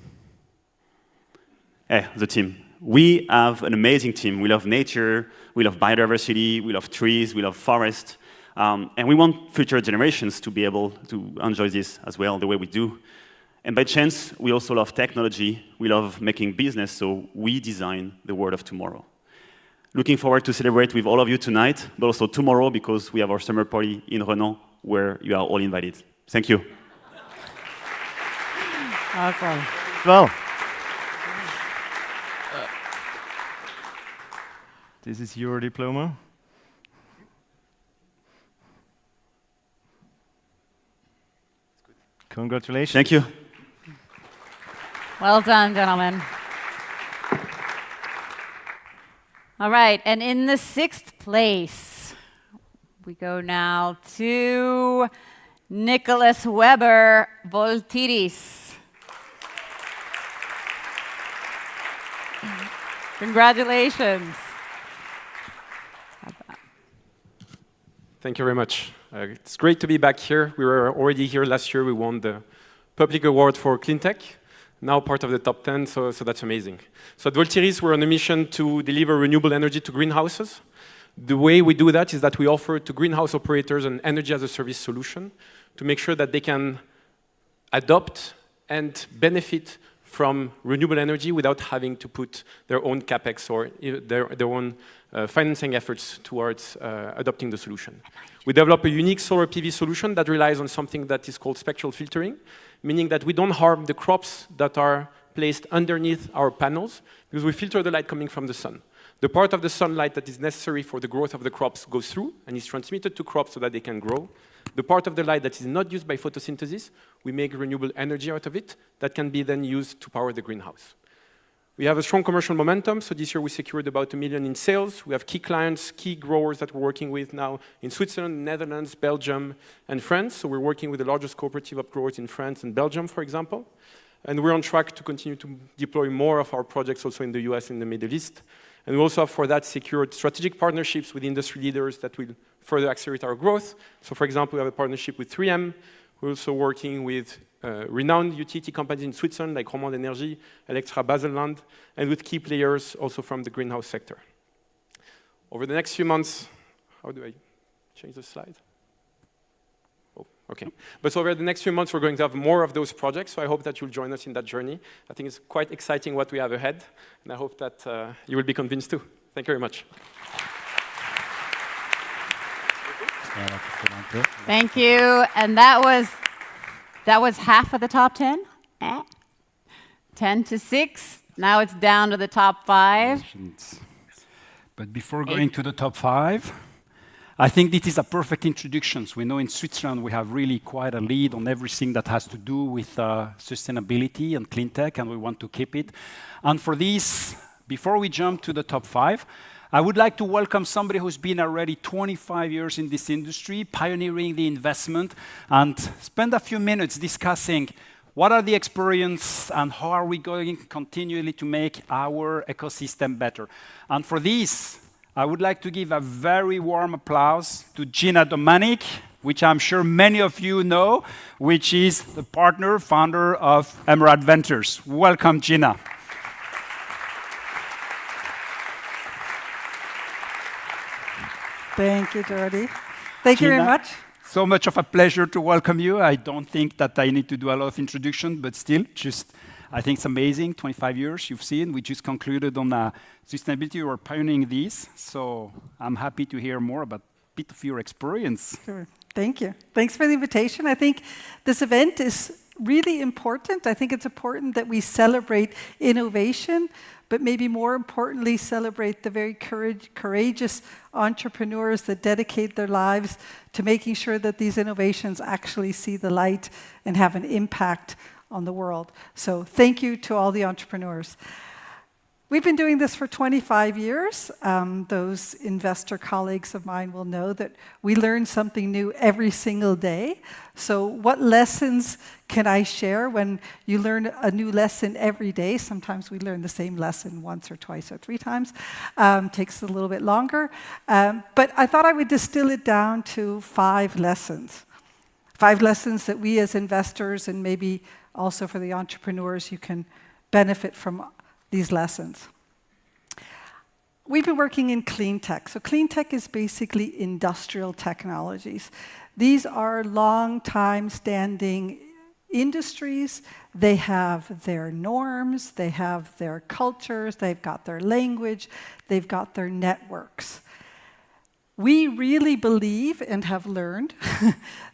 The team. We have an amazing team. We love nature, we love biodiversity, we love trees, we love forest, and we want future generations to be able to enjoy this as well, the way we do. And by chance, we also love technology, we love making business, so we design the world of tomorrow. Looking forward to celebrate with all of you tonight, but also tomorrow, because we have our summer party in Renan, where you are all invited. Thank you. Awesome. Well, this is your diploma. Congratulations. Thank you. Well done, gentlemen. All right, and in the 6th place, we go now to Nicholas Weber Voltiris. Congratulations. Thank you very much. It's great to be back here. We were already here last year. We won the Public Award for Clean Tech, now part of the top 10, so that's amazing. So at Voltiris, we're on a mission to deliver renewable energy to greenhouses. The way we do that is that we offer to greenhouse operators an energy-as-a-service solution to make sure that they can adopt and benefit from renewable energy without having to put their own capex or their own financing efforts towards adopting the solution. We develop a unique solar PV solution that relies on something that is called spectral filtering, meaning that we don't harm the crops that are placed underneath our panels, because we filter the light coming from the sun. The part of the sunlight that is necessary for the growth of the crops goes through and is transmitted to crops so that they can grow. The part of the light that is not used by photosynthesis, we make renewable energy out of it that can be then used to power the greenhouse. We have a strong commercial momentum, so this year we secured about 1 million in sales. We have key clients, key growers that we're working with now in Switzerland, Netherlands, Belgium, and France. So we're working with the largest cooperative of growers in France and Belgium, for example. And we're on track to continue to deploy more of our projects also in the US and the Middle East. And we also have, for that, secured strategic partnerships with industry leaders that will further accelerate our growth. So, for example, we have a partnership with 3M. We're also working with renowned utility companies in Switzerland, like Romande Energie, Electra Baselland, and with key players also from the greenhouse sector. Over the next few months, how do I change the slide? Oh, okay. But so over the next few months, we're going to have more of those projects, so I hope that you'll join us in that journey. I think it's quite exciting what we have ahead, and I hope that you will be convinced too. Thank you very much. Thank you. And that was half of the top 10. 10 to 6. Now it's down to the top 5. But before going to the top 5, I think this is a perfect introduction. We know in Switzerland we have really quite a lead on everything that has to do with sustainability and clean tech, and we want to keep it. And for this, before we jump to the top 5, I would like to welcome somebody who's been already 25 years in this industry, pioneering the investment, and spend a few minutes discussing what are the experience and how are we going continually to make our ecosystem better. And for this, I would like to give a very warm applause to Gina Domanic, which I'm sure many of you know, which is the partner, founder of Emerald Ventures. Welcome, Gina. Thank you, Jordi. Thank you very much. So much of a pleasure to welcome you. I don't think that I need to do a lot of introduction, but still, I think it's amazing. 25 years you've seen. We just concluded on sustainability. You are pioneering this, so I'm happy to hear more about a bit of your experience. Sure. Thank you. Thanks for the invitation. I think this event is really important. I think it's important that we celebrate innovation, but maybe more importantly, celebrate the very courageous entrepreneurs that dedicate their lives to making sure that these innovations actually see the light and have an impact on the world. So thank you to all the entrepreneurs. We've been doing this for 25 years. Those investor colleagues of mine will know that we learn something new every single day. So what lessons can I share when you learn a new lesson every day? Sometimes we learn the same lesson once or twice or 3 times. Takes a little bit longer. But I thought I would distill it down to 5 lessons. 5 lessons that we as investors, and maybe also for the entrepreneurs, you can benefit from these lessons. We've been working in clean tech. So clean tech is basically industrial technologies. These are long time standing industries. They have their norms, they have their cultures, they've got their language, they've got their networks. We really believe and have learned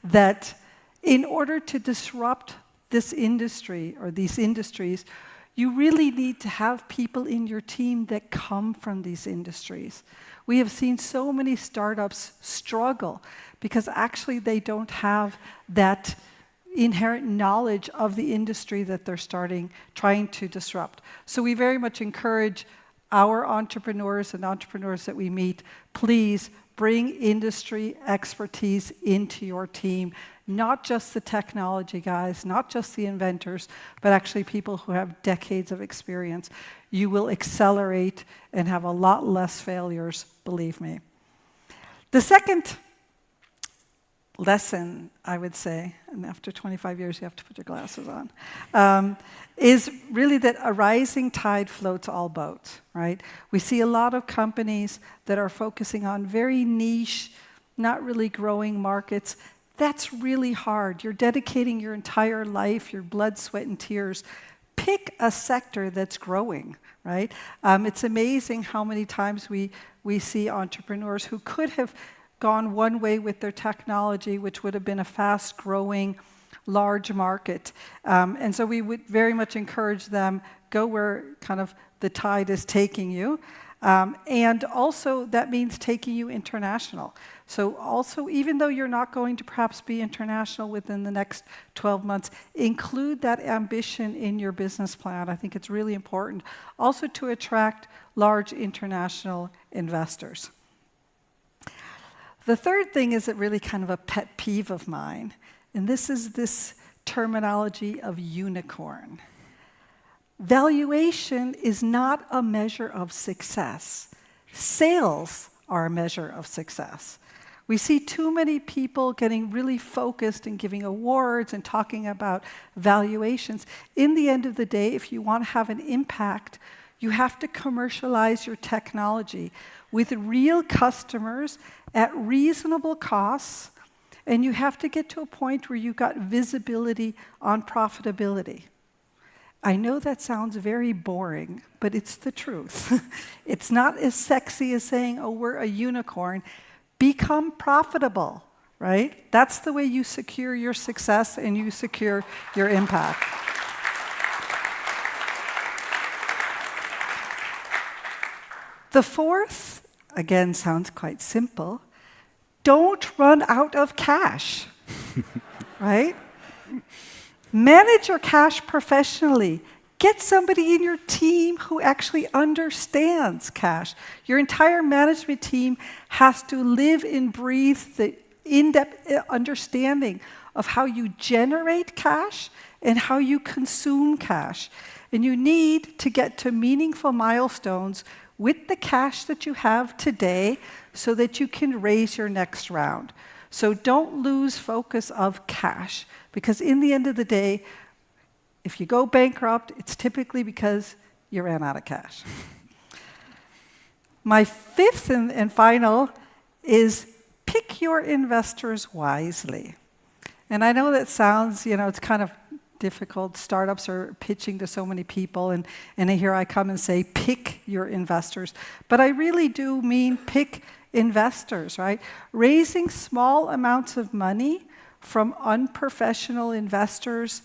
that in order to disrupt this industry or these industries, you really need to have people in your team that come from these industries. We have seen so many startups struggle because actually they don't have that inherent knowledge of the industry that they're trying to disrupt. So we very much encourage our entrepreneurs and entrepreneurs that we meet, please bring industry expertise into your team. Not just the technology guys, not just the inventors, but actually people who have decades of experience. You will accelerate and have a lot less failures, believe me. The second lesson, I would say, and after 25 years you have to put your glasses on, is really that a rising tide floats all boats, right? We see a lot of companies that are focusing on very niche, not really growing markets. That's really hard. You're dedicating your entire life, your blood, sweat, and tears. Pick a sector that's growing, right? It's amazing how many times we see entrepreneurs who could have gone one way with their technology, which would have been a fast-growing, large market. And so we would very much encourage them, go where kind of the tide is taking you. And also that means taking you international. So also, even though you're not going to perhaps be international within the next 12 months, include that ambition in your business plan. I think it's really important. Also to attract large international investors. The third thing is really kind of a pet peeve of mine, and this is this terminology of unicorn. Valuation is not a measure of success. Sales are a measure of success. We see too many people getting really focused and giving awards and talking about valuations. In the end of the day, if you want to have an impact, you have to commercialize your technology with real customers at reasonable costs, and you have to get to a point where you've got visibility on profitability. I know that sounds very boring, but it's the truth. It's not as sexy as saying, oh, we're a unicorn. Become profitable, right? That's the way you secure your success and you secure your impact. The fourth, again, sounds quite simple. Don't run out of cash, right? Manage your cash professionally. Get somebody in your team who actually understands cash. Your entire management team has to live and breathe the in-depth understanding of how you generate cash and how you consume cash. And you need to get to meaningful milestones with the cash that you have today so that you can raise your next round. So don't lose focus of cash, because in the end of the day, if you go bankrupt, it's typically because you ran out of cash. My fifth and final is pick your investors wisely. And I know that sounds, it's kind of difficult. Startups are pitching to so many people, and here I come and say, pick your investors. But I really do mean pick investors, right? Raising small amounts of money from unprofessional investors,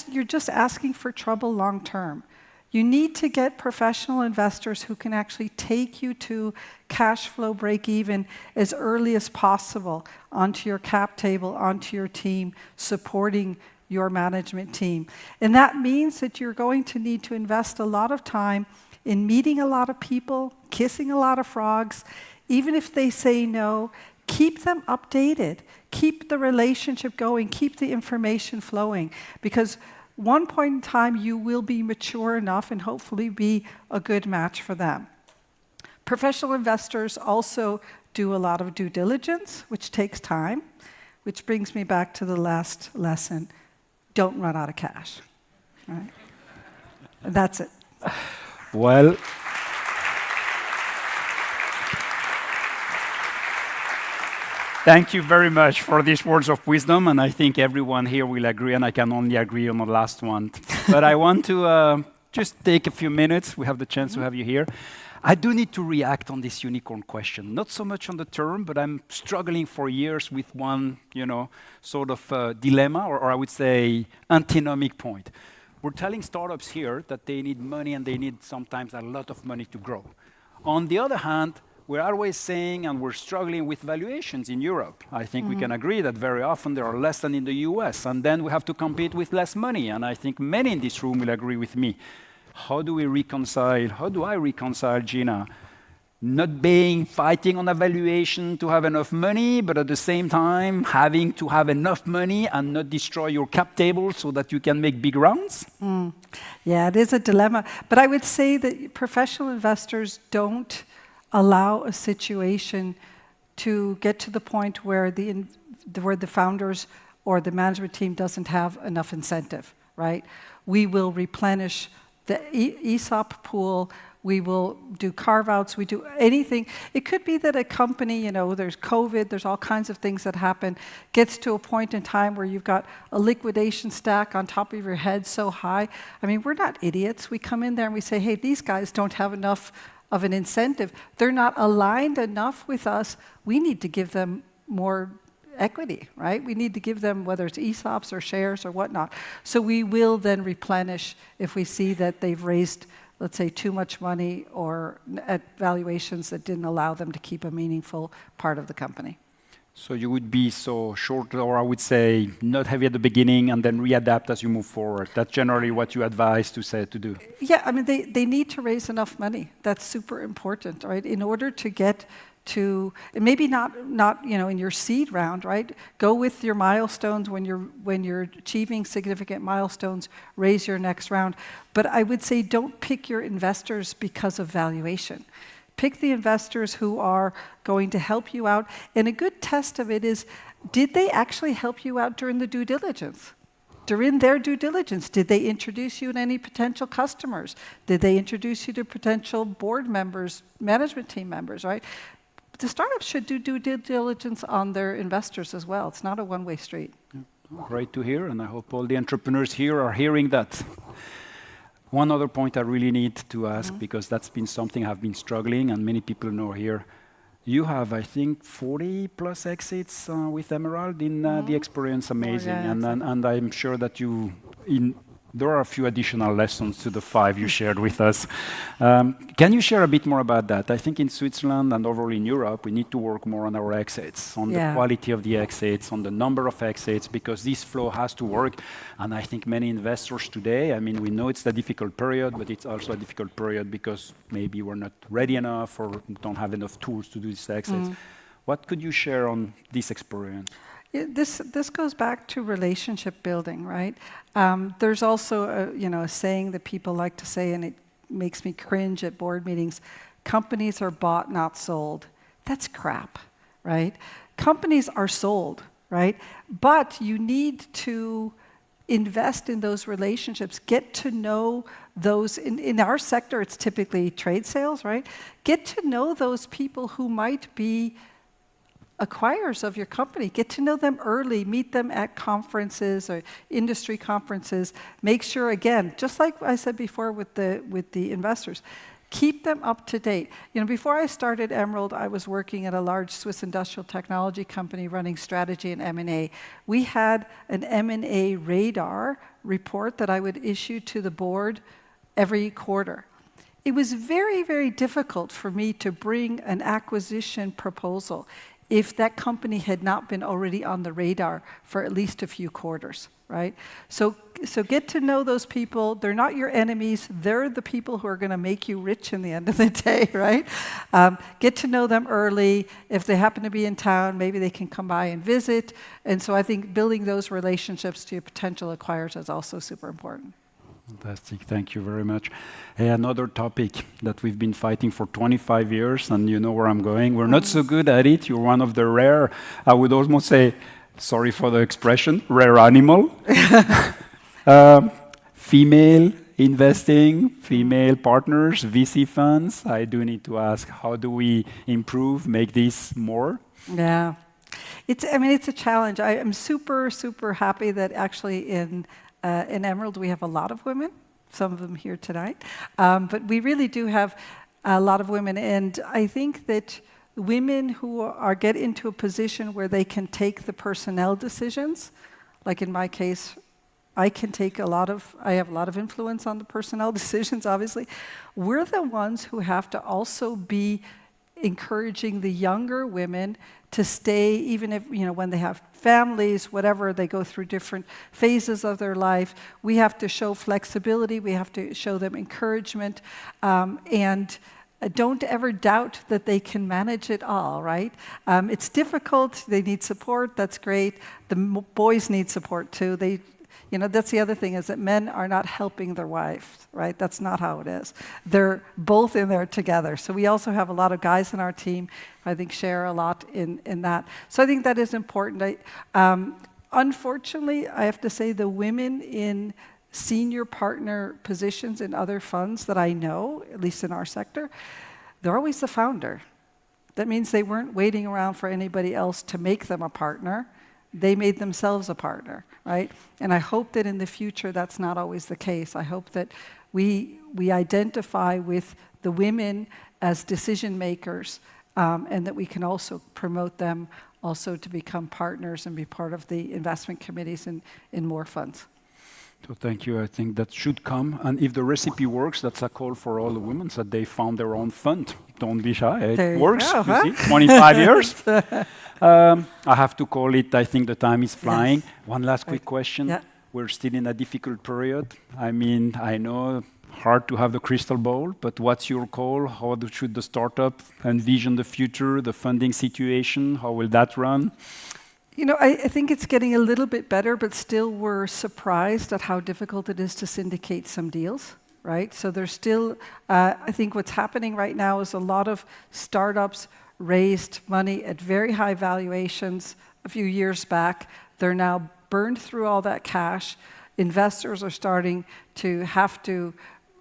you're just asking for trouble long term. You need to get professional investors who can actually take you to cash flow break even as early as possible onto your cap table, onto your team, supporting your management team. And that means that you're going to need to invest a lot of time in meeting a lot of people, kissing a lot of frogs. Even if they say no, keep them updated. Keep the relationship going. Keep the information flowing. Because one point in time, you will be mature enough and hopefully be a good match for them. Professional investors also do a lot of due diligence, which takes time, which brings me back to the last lesson. Don't run out of cash. Right? And that's it. Well, thank you very much for these words of wisdom, and I think everyone here will agree, and I can only agree on the last one. But I want to just take a few minutes. We have the chance to have you here. I do need to react on this unicorn question. Not so much on the term, but I'm struggling for years with one, sort of dilemma, or I would say antinomic point. We're telling startups here that they need money and they need sometimes a lot of money to grow. On the other hand, we're always saying, and we're struggling with valuations in Europe. I think we can agree that very often there are less than in the US, and then we have to compete with less money. And I think many in this room will agree with me. How do I reconcile, Gina, not fighting on a valuation to have enough money, but at the same time having to have enough money and not destroy your cap table so that you can make big rounds? Yeah, it is a dilemma. But I would say that professional investors don't allow a situation to get to the point where the founders or the management team doesn't have enough incentive, right? We will replenish the ESOP pool, we will do carve-outs, we do anything. It could be that a company, there's COVID, there's all kinds of things that happen, gets to a point in time where you've got a liquidation stack on top of your head so high. I mean, we're not idiots. We come in there and we say, hey, these guys don't have enough of an incentive. They're not aligned enough with us. We need to give them more equity, right? We need to give them, whether it's ESOPs or shares or whatnot. So we will then replenish if we see that they've raised, let's say, too much money or at valuations that didn't allow them to keep a meaningful part of the company. So you would be so short, or I would say not heavy at the beginning and then readapt as you move forward. That's generally what you advise to do. Yeah, I mean, they need to raise enough money. That's super important, right? In order to get to, and maybe not in your seed round, right? Go with your milestones when you're achieving significant milestones, raise your next round. But I would say don't pick your investors because of valuation. Pick the investors who are going to help you out. And a good test of it is, did they actually help you out during the due diligence? During their due diligence, did they introduce you to any potential customers? Did they introduce you to potential board members, management team members, right? The startups should do due diligence on their investors as well. It's not a one-way street. Great to hear, and I hope all the entrepreneurs here are hearing that. One other point I really need to ask, because that's been something I've been struggling, and many people know here. You have, I think, 40 plus exits with Emerald in the experience. Amazing. And I'm sure that there are a few additional lessons to the 5 you shared with us. Can you share a bit more about that? I think in Switzerland and overall in Europe, we need to work more on our exits, on the quality of the exits, on the number of exits, because this flow has to work. And I think many investors today, I mean, we know it's a difficult period, but it's also a difficult period because maybe we're not ready enough or don't have enough tools to do these exits. What could you share on this experience? This goes back to relationship building, right? There's also a saying that people like to say, and it makes me cringe at board meetings: companies are bought, not sold. That's crap, right? Companies are sold, right? But you need to invest in those relationships, get to know those. In our sector, it's typically trade sales, right? Get to know those people who might be acquirers of your company. Get to know them early, meet them at conferences or industry conferences. Make sure, again, just like I said before with the investors, keep them up to date. Before I started Emerald, I was working at a large Swiss industrial technology company running strategy and M&A. We had an M&A radar report that I would issue to the board every quarter. It was very, very difficult for me to bring an acquisition proposal if that company had not been already on the radar for at least a few quarters, right? So so get to know those people. They're not your enemies. They're the people who are going to make you rich in the end of the day, right? Get to know them early. If they happen to be in town, maybe they can come by and visit. And so I think building those relationships to your potential acquirers is also super important. Fantastic, thank you very much. Hey, another topic that we've been fighting for 25 years, and you know where I'm going. We're not so good at it. You're one of the rare, I would almost say, sorry for the expression, rare animal. Female investing, female partners, VC funds. I do need to ask, how do we improve, make this more? Yeah. It's a challenge. I am super, super happy that actually in Emerald, we have a lot of women, some of them here tonight. But we really do have a lot of women. And I think that women who get into a position where they can take the personnel decisions, like in my case, I have a lot of influence on the personnel decisions, obviously. We're the ones who have to also be encouraging the younger women to stay, even if, when they have families, whatever, they go through different phases of their life. We have to show flexibility, we have to show them encouragement, and don't ever doubt that they can manage it all, right? It's difficult, they need support, that's great. The boys need support too. That's the other thing, is that men are not helping their wives, right? That's not how it is. They're both in there together. So we also have a lot of guys in our team, I think, share a lot in that. So I think that is important. Unfortunately, I have to say the women in senior partner positions in other funds that I know, at least in our sector, they're always the founder. That means they weren't waiting around for anybody else to make them a partner. They made themselves a partner, right? And I hope that in the future that's not always the case. I hope that we identify with the women as decision makers, and that we can also promote them also to become partners and be part of the investment committees in more funds. So thank you. I think that should come. And if the recipe works, that's a call for all the women that they found their own fund. Don't be shy. It works. Go, huh? You see? 25 years. I have to call it, I think the time is flying. Yes. One last quick question. Yeah. We're still in a difficult period. I know hard to have the crystal ball, but what's your call? How should the startup envision the future, the funding situation? How will that run? I think it's getting a little bit better, but still we're surprised at how difficult it is to syndicate some deals, right? So there's still, I think what's happening right now is a lot of startups raised money at very high valuations a few years back. They're now burned through all that cash. Investors are starting to have to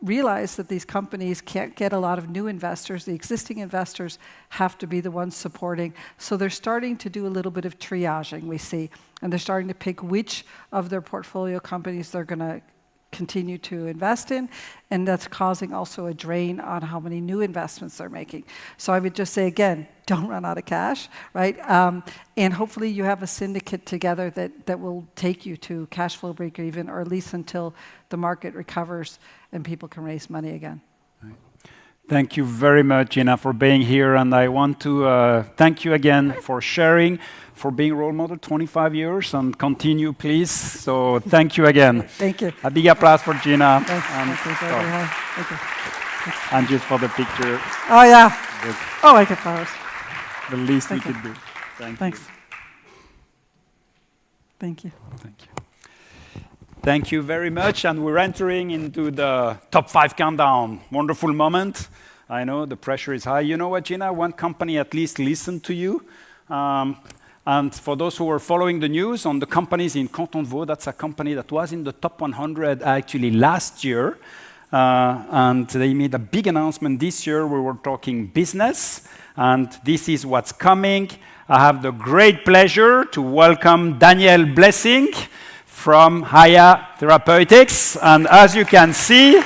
realize that these companies can't get a lot of new investors. The existing investors have to be the ones supporting. So they're starting to do a little bit of triaging, we see. And they're starting to pick which of their portfolio companies they're going to continue to invest in, and that's causing also a drain on how many new investments they're making. So I would just say, again, don't run out of cash, right? And hopefully you have a syndicate together that will take you to cash flow break even, or at least until the market recovers and people can raise money again. Thank you very much, Gina, for being here. And I want to thank you again for sharing, for being role model 25 years, and continue, please. So thank you again. Thank you. A big applause for Gina. Thanks. Thank you. And just for the picture. Oh, yeah. Oh, I get flowers. The least we could do. Thanks. Thank you. Thank you. Thank you very much, and we're entering into the top 5 countdown. Wonderful moment. I know the pressure is high. You know what, Gina? One company at least listened to you. And for those who are following the news on the companies in Canton de Vaud, that's a company that was in the top 100 actually last year. And they made a big announcement this year. We were talking business, and this is what's coming. I have the great pleasure to welcome Daniel Blessing from Haya Therapeutics. And as you can see,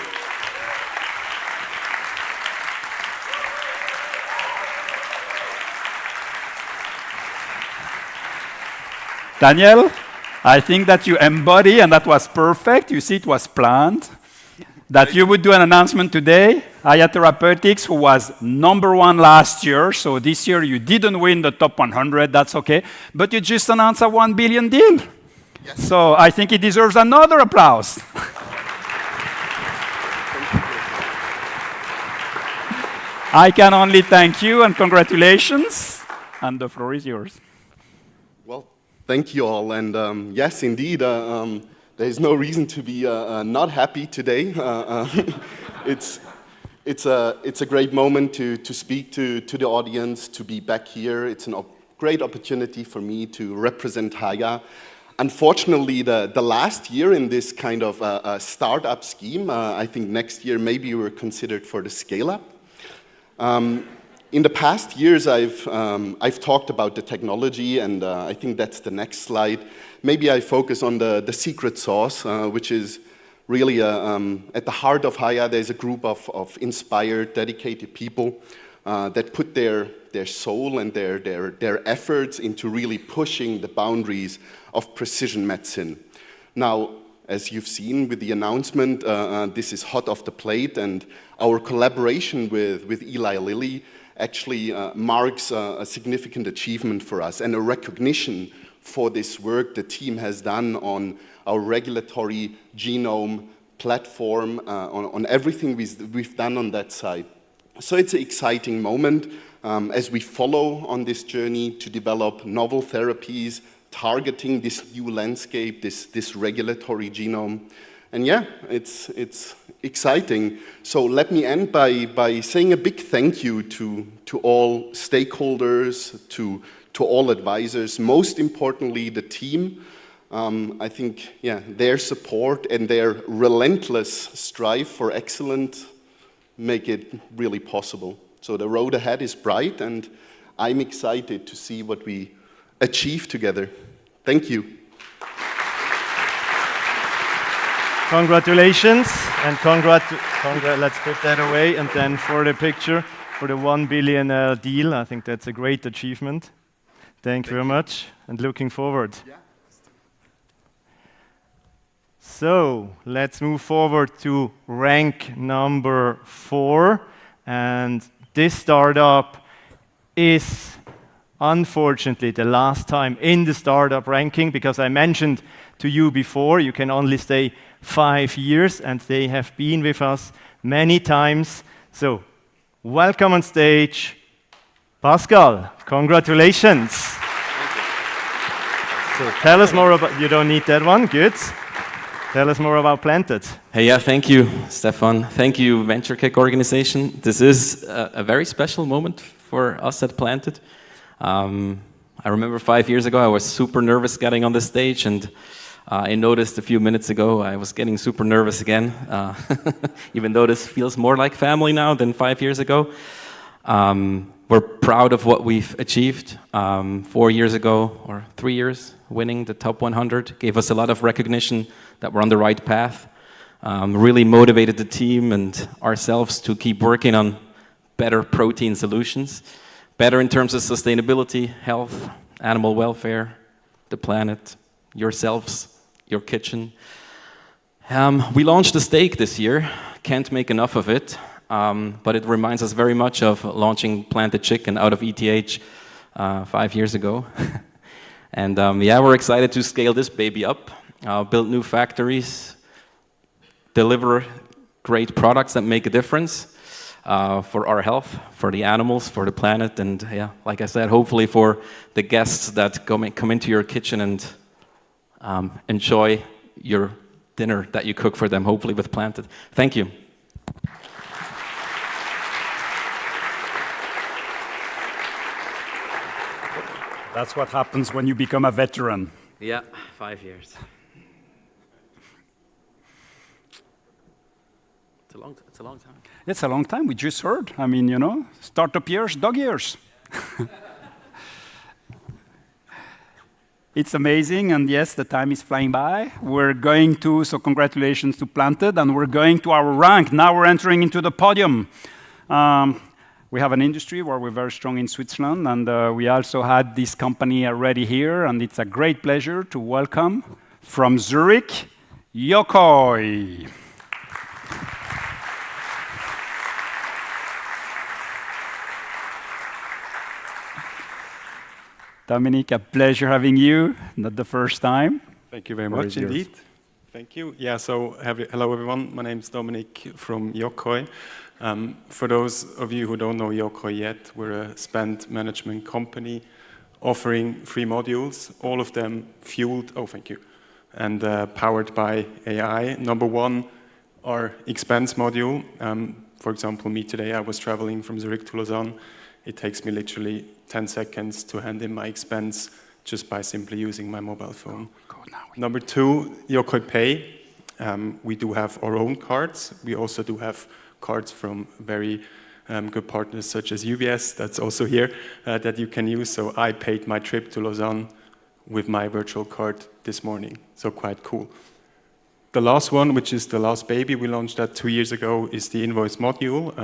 Daniel, I think that you embody, and that was perfect. You see, it was planned, that you would do an announcement today. Haya Therapeutics, who was #1 last year, so this year you didn't win the top 100, that's okay, but you just announced a $1 billion deal. So I think it deserves another applause. I can only thank you and congratulations, and the floor is yours. Well, thank you all, and yes, indeed, there is no reason to be not happy today. It's a great moment to speak to the audience, to be back here. It's a great opportunity for me to represent Haya. Unfortunately, the last year in this kind of startup scheme, I think next year maybe we're considered for the scale-up. In the past years, I've talked about the technology, and I think that's the next slide. Maybe I focus on the secret sauce, which is really at the heart of Haya. There's a group of inspired, dedicated people that put their soul and their efforts into really pushing the boundaries of precision medicine. Now, as you've seen with the announcement, this is hot off the plate, and our collaboration with Eli Lilly actually marks a significant achievement for us and a recognition for this work the team has done on our regulatory genome platform, on everything we've done on that side. So it's an exciting moment as we follow on this journey to develop novel therapies targeting this new landscape, this regulatory genome. And yeah, it's exciting. So let me end by saying a big thank you to all stakeholders, to all advisors, most importantly the team. I think, yeah, their support and their relentless strive for excellence make it really possible. So the road ahead is bright, and I'm excited to see what we achieve together. Thank you. Congratulations, and let's put that away, and then for the picture, for the 1 billion deal, I think that's a great achievement. Thank you very much, and looking forward. Yeah. So let's move forward to rank number 4, and this startup is unfortunately the last time in the startup ranking, because I mentioned to you before, you can only stay 5 years, and they have been with us many times. So welcome on stage, Pascal. Congratulations. So tell us more about, you don't need that one, good. Tell us more about Planted. Hey, yeah, thank you, Stefan. Thank you, VentureKick organization. This is a very special moment for us at Planted. I remember 5 years ago, I was super nervous getting on the stage, and I noticed a few minutes ago I was getting super nervous again, even though this feels more like family now than 5 years ago. We're proud of what we've achieved. 4 years ago, or 3 years, winning the top 100 gave us a lot of recognition that we're on the right path. Really motivated the team and ourselves to keep working on better protein solutions. Better in terms of sustainability, health, animal welfare, the planet, yourselves, your kitchen. We launched a steak this year. Can't make enough of it, but it reminds us very much of launching Planted Chicken out of ETH 5 years ago. And yeah, we're excited to scale this baby up, build new factories, deliver great products that make a difference. For our health, for the animals, for the planet, and yeah, like I said, hopefully for the guests that come into your kitchen and enjoy your dinner that you cook for them, hopefully with Planted. Thank you. That's what happens when you become a veteran. Yeah, 5 years. It's a long time. It's a long time, we just heard. I mean, you know, startup years, dog years. It's amazing, and yes, the time is flying by. We're going to, so congratulations to Planted, and we're going to our rank. Now we're entering into the podium. We have an industry where we're very strong in Switzerland, and we also had this company already here, and it's a great pleasure to welcome from Zurich, Yokoi. Dominic, a pleasure having you, not the first time. Thank you very much indeed. Thank you. Yeah, so hello everyone. My name is Dominic from Yokoi. For those of you who don't know Yokoi yet, we're a spend management company offering 3 modules, all of them fueled, and powered by AI. Number 1, our expense module. For example, me today, I was traveling from Zurich to Lausanne. It takes me literally 10 seconds to hand in my expense just by simply using my mobile phone. Number 2, Yokoi Pay. We do have our own cards. We also do have cards from very good partners such as UBS, that's also here, that you can use. So I paid my trip to Lausanne with my virtual card this morning. So quite cool. The last one, which is the last baby, we launched that 2 years ago, is the invoice module.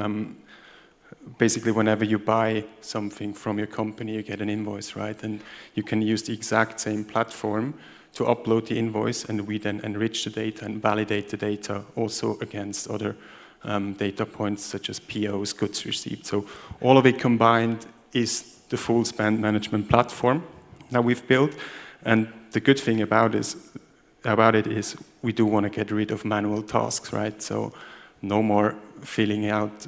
Basically, whenever you buy something from your company, you get an invoice, right? And you can use the exact same platform to upload the invoice, and we then enrich the data and validate the data also against other data points such as POs, goods received. So all of it combined is the full spend management platform that we've built. And the good thing about it is we do want to get rid of manual tasks, right? So no more filling out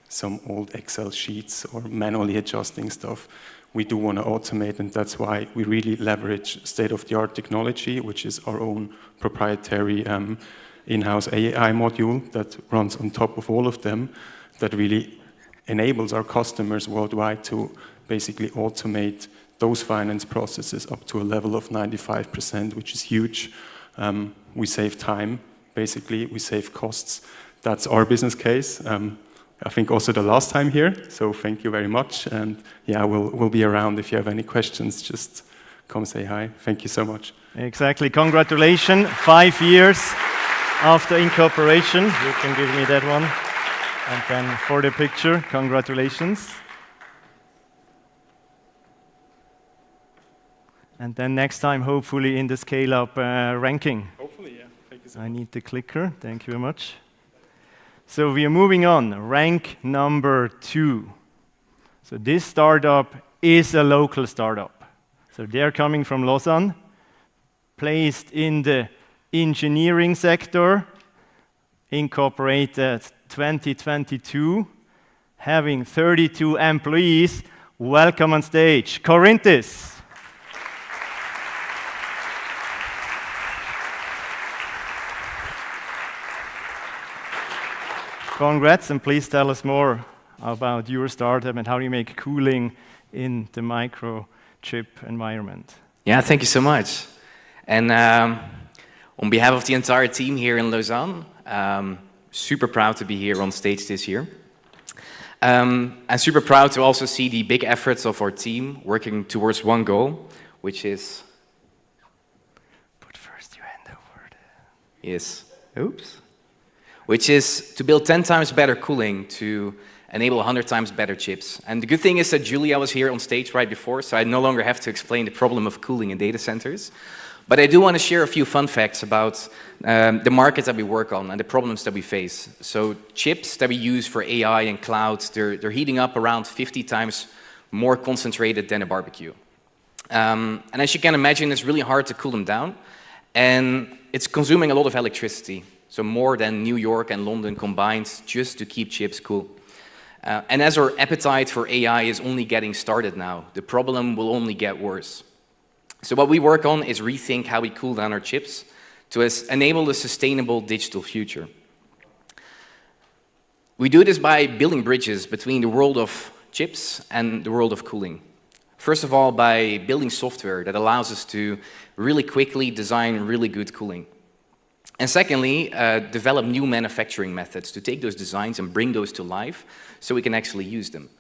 some old Excel sheets or manually adjusting stuff. We do want to automate, and that's why we really leverage state-of-the-art technology, which is our own proprietary in-house AI module that runs on top of all of them, that really enables our customers worldwide to basically automate those finance processes up to a level of 95%, which is huge. We save time, basically, we save costs. That's our business case. I think also the last time here, so thank you very much. And yeah, we'll be around if you have any questions, just come say hi. Thank you so much. Exactly, congratulations, 5 years after incorporation. You can give me that one. And then for the picture, congratulations. And then next time, hopefully in the scale-up ranking. Hopefully, yeah. Thank you so much. I need the clicker, thank you very much. So we are moving on, rank number 2. So this startup is a local startup. So they're coming from Lausanne, placed in the engineering sector, incorporated 2022, having 32 employees. Welcome on stage, Corinthis. Congrats, and please tell us more about your startup and how you make cooling in the microchip environment. Yeah, thank you so much. And on behalf of the entire team here in Lausanne, super proud to be here on stage this year. I'm super proud to also see the big efforts of our team working towards one goal, which is... Put first your hand over the... Yes. Oops. Which is to build 10 times better cooling to enable 100 times better chips. And the good thing is that Julia was here on stage right before, so I no longer have to explain the problem of cooling in data centers. But I do want to share a few fun facts about the markets that we work on and the problems that we face. So chips that we use for AI and cloud, they're heating up around 50 times more concentrated than a barbecue. And as you can imagine, it's really hard to cool them down. And it's consuming a lot of electricity. So more than New York and London combined just to keep chips cool. And as our appetite for AI is only getting started now, the problem will only get worse. So what we work on is rethink how we cool down our chips to enable a sustainable digital future. We do this by building bridges between the world of chips and the world of cooling. First of all, by building software that allows us to really quickly design really good cooling. And secondly, develop new manufacturing methods to take those designs and bring those to life so we can actually use them.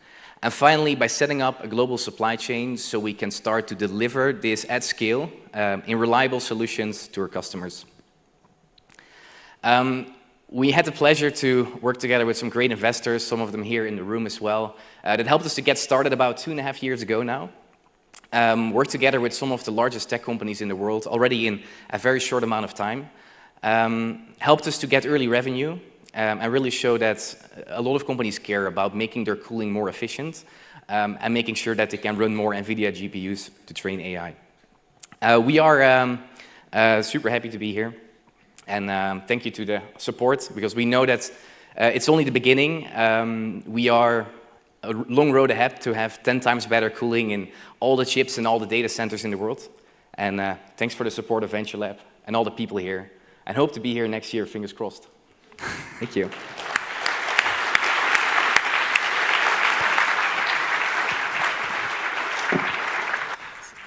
And finally, by setting up a global supply chain so we can start to deliver this at scale in reliable solutions to our customers. We had the pleasure to work together with some great investors, some of them here in the room as well, that helped us to get started about 2.5 years ago now. Worked together with some of the largest tech companies in the world already in a very short amount of time. Helped us to get early revenue and really show that a lot of companies care about making their cooling more efficient and making sure that they can run more NVIDIA GPUs to train AI. We are Super happy to be here. And thank you to the support, because we know that it's only the beginning. We are a long road ahead to have 10 times better cooling in all the chips and all the data centers in the world. And thanks for the support of Venture Lab and all the people here. And hope to be here next year, fingers crossed. Thank you.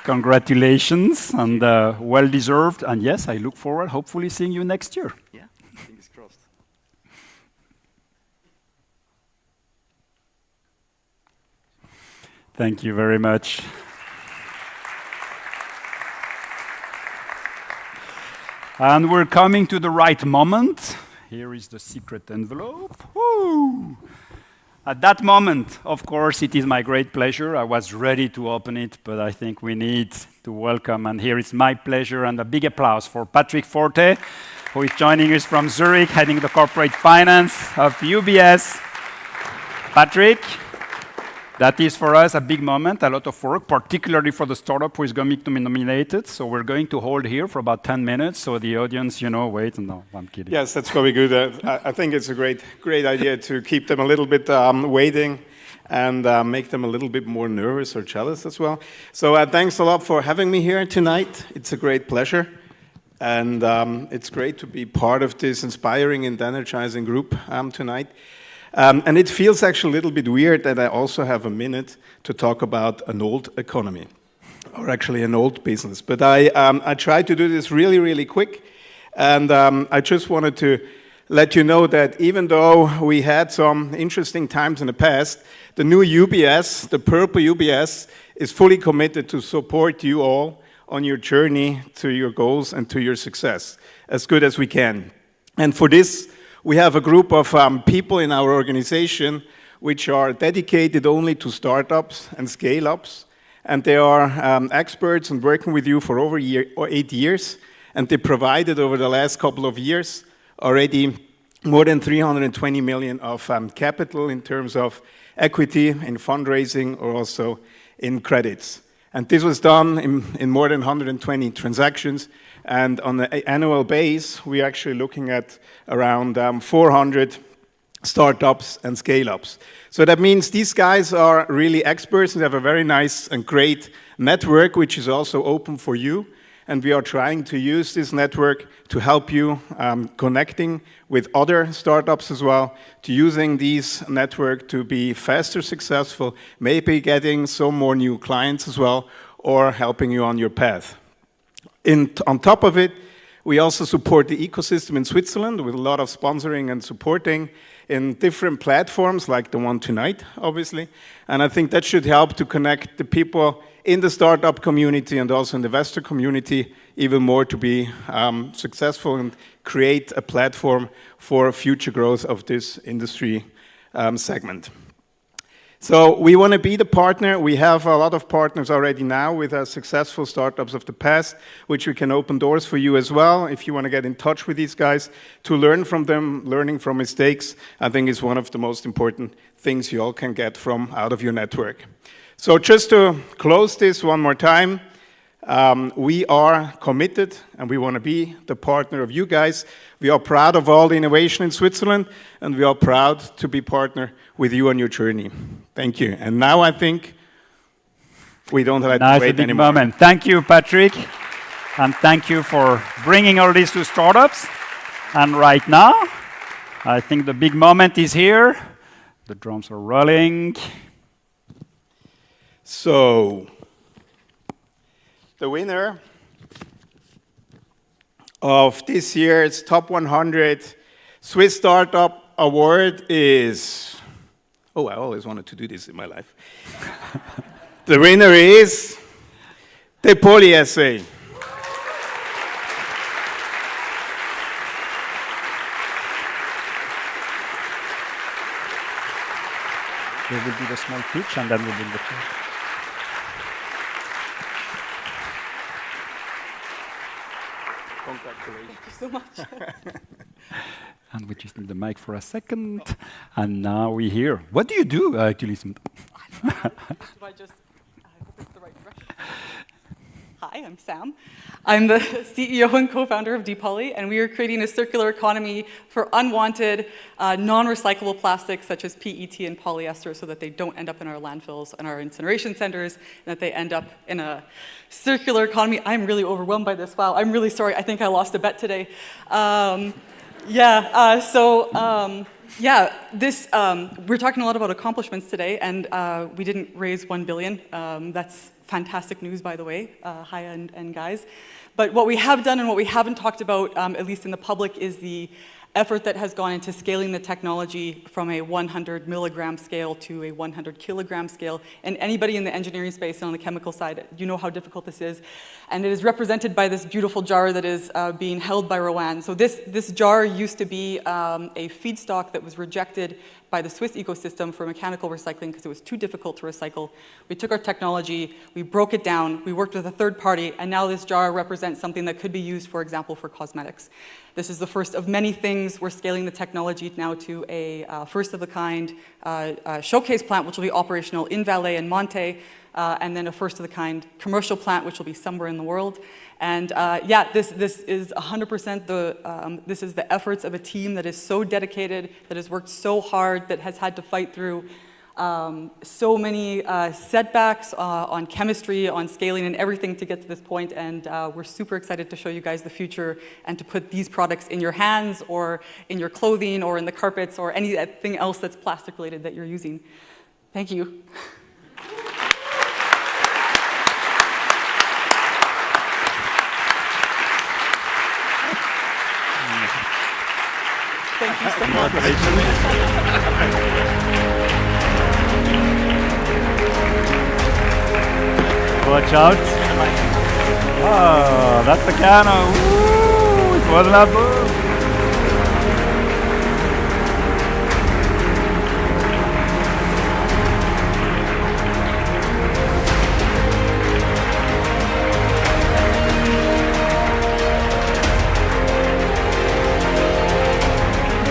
Congratulations, and well-deserved. And yes, I look forward, hopefully, seeing you next year. Yeah, fingers crossed. Thank you very much. And we're coming to the right moment. Here is the secret envelope. Woo! At that moment, of course, it is my great pleasure. I was ready to open it, but I think we need to welcome, and here it's my pleasure, and a big applause for Patrick Forte, who is joining us from Zurich, heading the corporate finance of UBS. Patrick, that is for us a big moment, a lot of work, particularly for the startup who is going to be nominated. So we're going to hold here for about 10 minutes, so the audience, wait. No, I'm kidding. Yes, that's going to be good. I think it's a great idea to keep them a little bit waiting and make them a little bit more nervous or jealous as well. So thanks a lot for having me here tonight. It's a great pleasure. And it's great to be part of this inspiring and energizing group tonight. And it feels actually a little bit weird that I also have a minute to talk about an old economy, or actually an old business. But I tried to do this really, really quick. And I just wanted to let you know that even though we had some interesting times in the past, the new UBS, the purple UBS, is fully committed to support you all on your journey to your goals and to your success as good as we can. And for this, we have a group of people in our organization which are dedicated only to startups and scale-ups. And they are experts and working with you for over 8 years. And they provided over the last couple of years already more than 320 million of capital in terms of equity, in fundraising, or also in credits. And this was done in more than 120 transactions. And on an annual base, we're actually looking at around 400 startups and scale-ups. So that means these guys are really experts and have a very nice and great network, which is also open for you. And we are trying to use this network to help you connecting with other startups as well, to using this network to be faster successful, maybe getting some more new clients as well, or helping you on your path. On top of it, we also support the ecosystem in Switzerland with a lot of sponsoring and supporting in different platforms like the one tonight, obviously. And I think that should help to connect the people in the startup community and also in the investor community even more to be successful and create a platform for future growth of this industry segment. So we want to be the partner. We have a lot of partners already now with our successful startups of the past, which we can open doors for you as well. If you want to get in touch with these guys, to learn from them, learning from mistakes, I think is one of the most important things you all can get from out of your network. So just to close this one more time, we are committed and we want to be the partner of you guys. We are proud of all the innovation in Switzerland and we are proud to be partner with you on your journey. Thank you. And now I think we don't have to wait anymore. Moment. Thank you, Patrick. And thank you for bringing all this to startups. And right now, I think the big moment is here. The drums are rolling. So, the winner of this year's Top 100 Swiss Startup Award is... Oh, I always wanted to do this in my life. The winner is the Poly SA. We will do the small pitch and then we'll do the pitch. Congratulations. Thank you so much. And we just need the mic for a second. And now we hear. What do you do, actually? Should I just... I hope it's the right brush. Hi, I'm Sam. I'm the CEO and co-founder of Deeppoly, and we are creating a circular economy for unwanted, non-recyclable plastics such as PET and polyester so that they don't end up in our landfills and our incineration centers, and that they end up in a circular economy. I'm really overwhelmed by this. Wow, I'm really sorry. I think I lost a bet today. We're talking a lot about accomplishments today, and we didn't raise 1 billion. That's fantastic news, by the way, hi and guys. But what we have done and what we haven't talked about, at least in the public, is the effort that has gone into scaling the technology from a 100 milligram scale to a 100 kilogram scale. And anybody in the engineering space and on the chemical side, you know how difficult this is. And it is represented by this beautiful jar that is being held by Rowan. So this jar used to be a feedstock that was rejected by the Swiss ecosystem for mechanical recycling because it was too difficult to recycle. We took our technology, we broke it down, we worked with a third party, and now this jar represents something that could be used, for example, for cosmetics. This is the first of many things. We're scaling the technology now to a first-of-the-kind showcase plant, which will be operational in Valais and Monte, and then a first-of-the-kind commercial plant, which will be somewhere in the world. And this is 100% this is the efforts of a team that is so dedicated, that has worked so hard, that has had to fight through so many setbacks on chemistry, on scaling, and everything to get to this point. And we're super excited to show you guys the future and to put these products in your hands or in your clothing or in the carpets or anything else that's plastic related that you're using. Thank you. Thank you so much. Watch out. Oh, that's the piano. Ooh, it was la boom.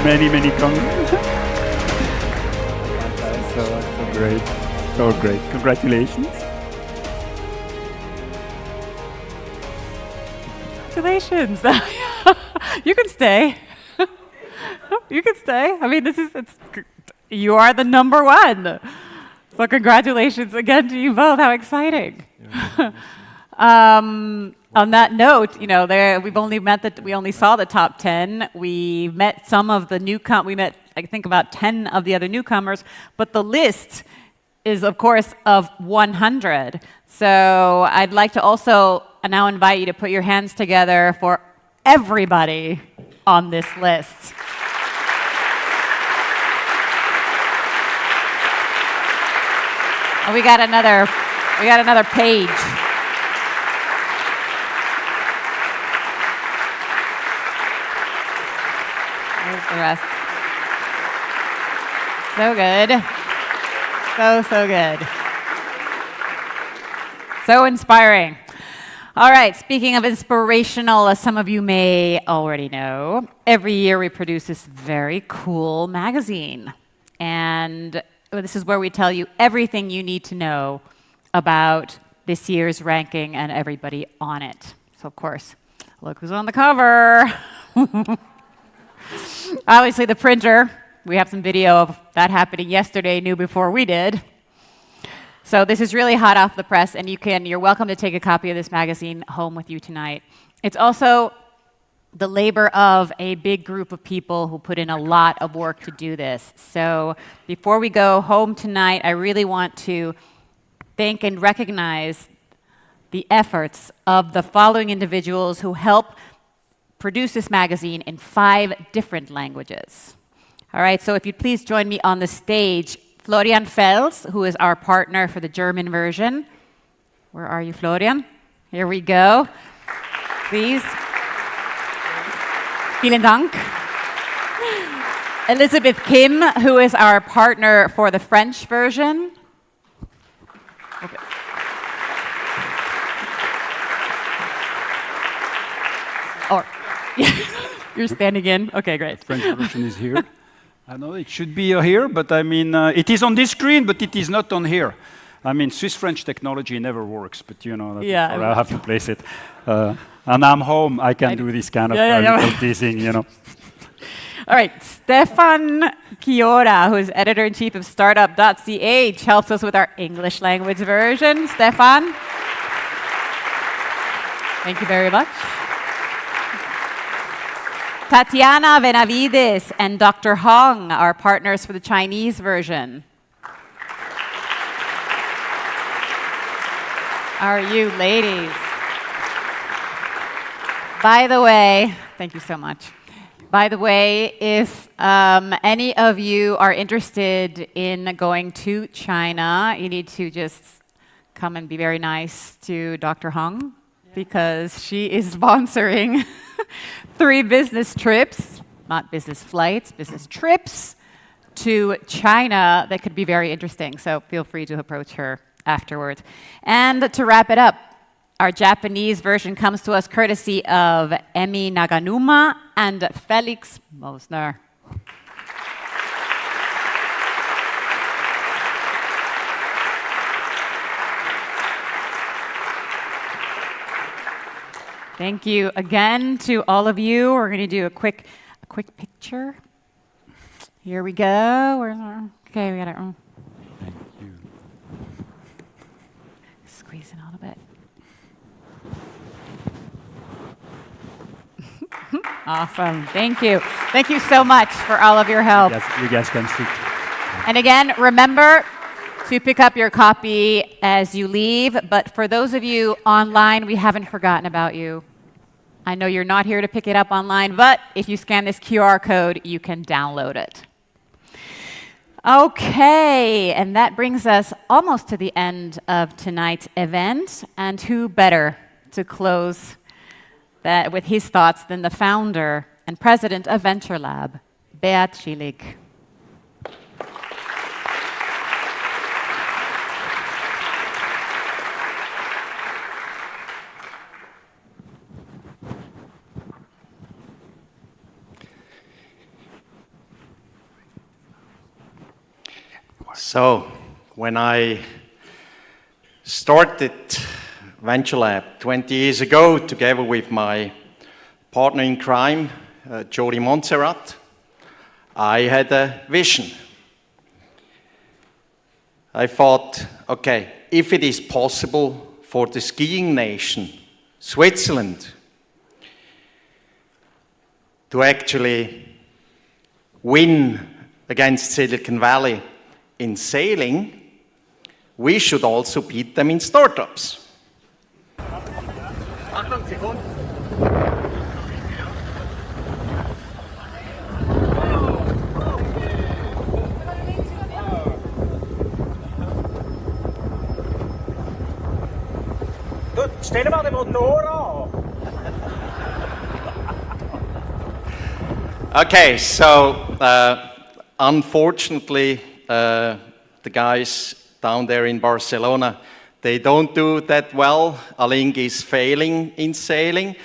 Many congrats. so great. So great. Congratulations. Congratulations. You can stay. You can stay. I mean, you are the number one. So congratulations again to you both. How exciting. On that note, we only saw the top 10. We met some of the we met, I think, about 10 of the other newcomers, but the list is, of course, of 100. So I'd like to also now invite you to put your hands together for everybody on this list. And we got another page. There's the rest. So good. So good. So inspiring. All right, speaking of inspirational, as some of you may already know, every year we produce this very cool magazine. And this is where we tell you everything you need to know about this year's ranking and everybody on it. So, of course, look who's on the cover. Obviously, the printer. We have some video of that happening yesterday, knew before we did. So this is really hot off the press, and you're welcome to take a copy of this magazine home with you tonight. It's also the labor of a big group of people who put in a lot of work to do this. So before we go home tonight, I really want to thank and recognize the efforts of the following individuals who help produce this magazine in 5 different languages. All right, so if you'd please join me on the stage, Florian Fels, who is our partner for the German version. Where are you, Florian? Here we go. Please. Vielen Dank. Elizabeth Kim, who is our partner for the French version. Okay. Oh, you're standing in? Okay, great. French version is here. I know it should be here, but I mean, it is on this screen, but it is not on here. I mean, Swiss-French technology never works, but you know, Yeah, I have to place it. And I'm home, I can do this kind of little teasing, you know. All right, Stefan Chiora, who is editor-in-chief of startup.ch, helps us with our English language version. Stefan, thank you very much. Tatiana Benavides and Dr. Hong are partners for the Chinese version. Are you ladies? By the way, thank you so much. By the way, if any of you are interested in going to China, you need to just come and be very nice to Dr. Hong, because she is sponsoring 3 business trips, not business flights, business trips to China that could be very interesting. So feel free to approach her afterward. And to wrap it up, our Japanese version comes to us courtesy of Emi Naganuma and Felix Mosner. Thank you again to all of you. We're going to do a quick picture. Here we go. Okay, we got it. Thank you. Squeeze in a little bit. Awesome. Thank you. Thank you so much for all of your help. You guys can sit. And again, remember to pick up your copy as you leave. But for those of you online, we haven't forgotten about you. I know you're not here to pick it up online, but if you scan this QR code, you can download it. Okay, and that brings us almost to the end of tonight's event. And who better to close that with his thoughts than the founder and president of Venture Lab, Beat Schilig. So, when I started Venture Lab 20 years ago, together with my partner in crime, Jody Montserrat, I had a vision. I thought, okay, if it is possible for the skiing nation, Switzerland, to actually win against Silicon Valley in sailing, we should also beat them in startups. Gut, stell mal den Motor an. Okay, so unfortunately, the guys down there in Barcelona, they don't do that well. Aling is failing in sailing,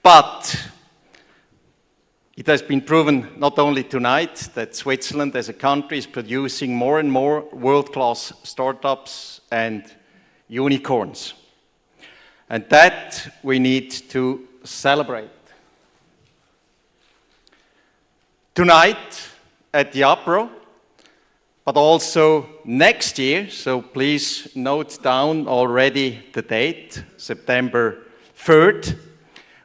but it has been proven not only tonight that Switzerland as a country is producing more and more world-class startups and unicorns. And that we need to celebrate. Tonight at the Apro, but also next year, so please note down already the date, September 3rd,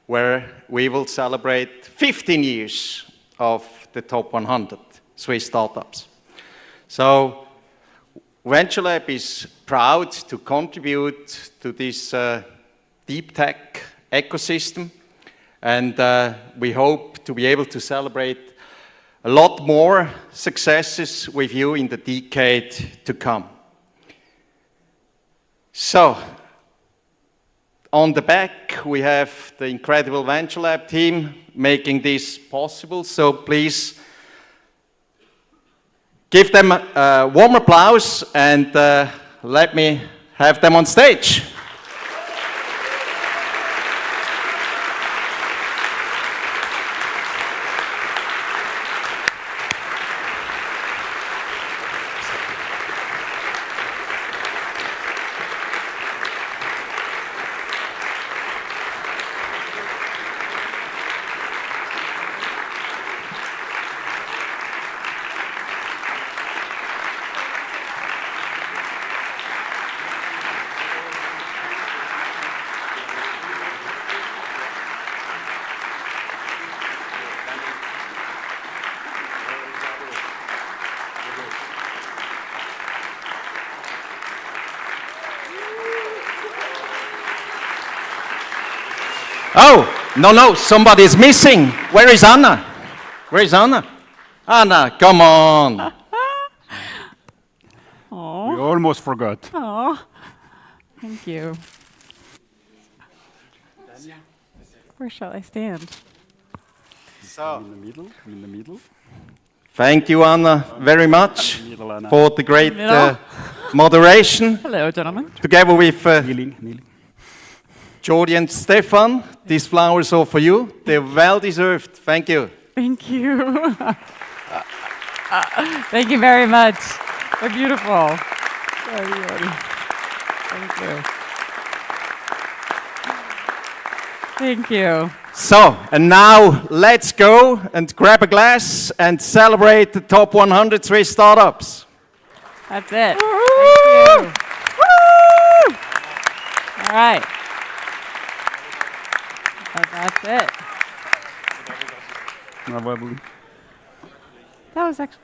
where we will celebrate 15 years of the top 100 Swiss startups. So Venture Lab is proud to contribute to this deep tech ecosystem, and we hope to be able to celebrate a lot more successes with you in the decade to come. So, on the back, we have the incredible Venture Lab team making this possible, so please give them a warm applause and let me have them on stage. Oh, no, somebody's missing. Where is Anna? Where is Anna? Anna, come on. We almost forgot. Oh, thank you. Where shall I stand? So, In the middle. thank you, Anna, very much Middle, Anna. for the great Middle. moderation. Hello, gentlemen. Together with Kneeling. Jordi and Stefan, these flowers are for you. They're well deserved. Thank you. Thank you. Thank you very much. They're beautiful. Thank you. Thank you. So, and now let's go and grab a glass and celebrate the top 100 Swiss startups. That's it. Thank you. Woo! All right. That's it. That was actually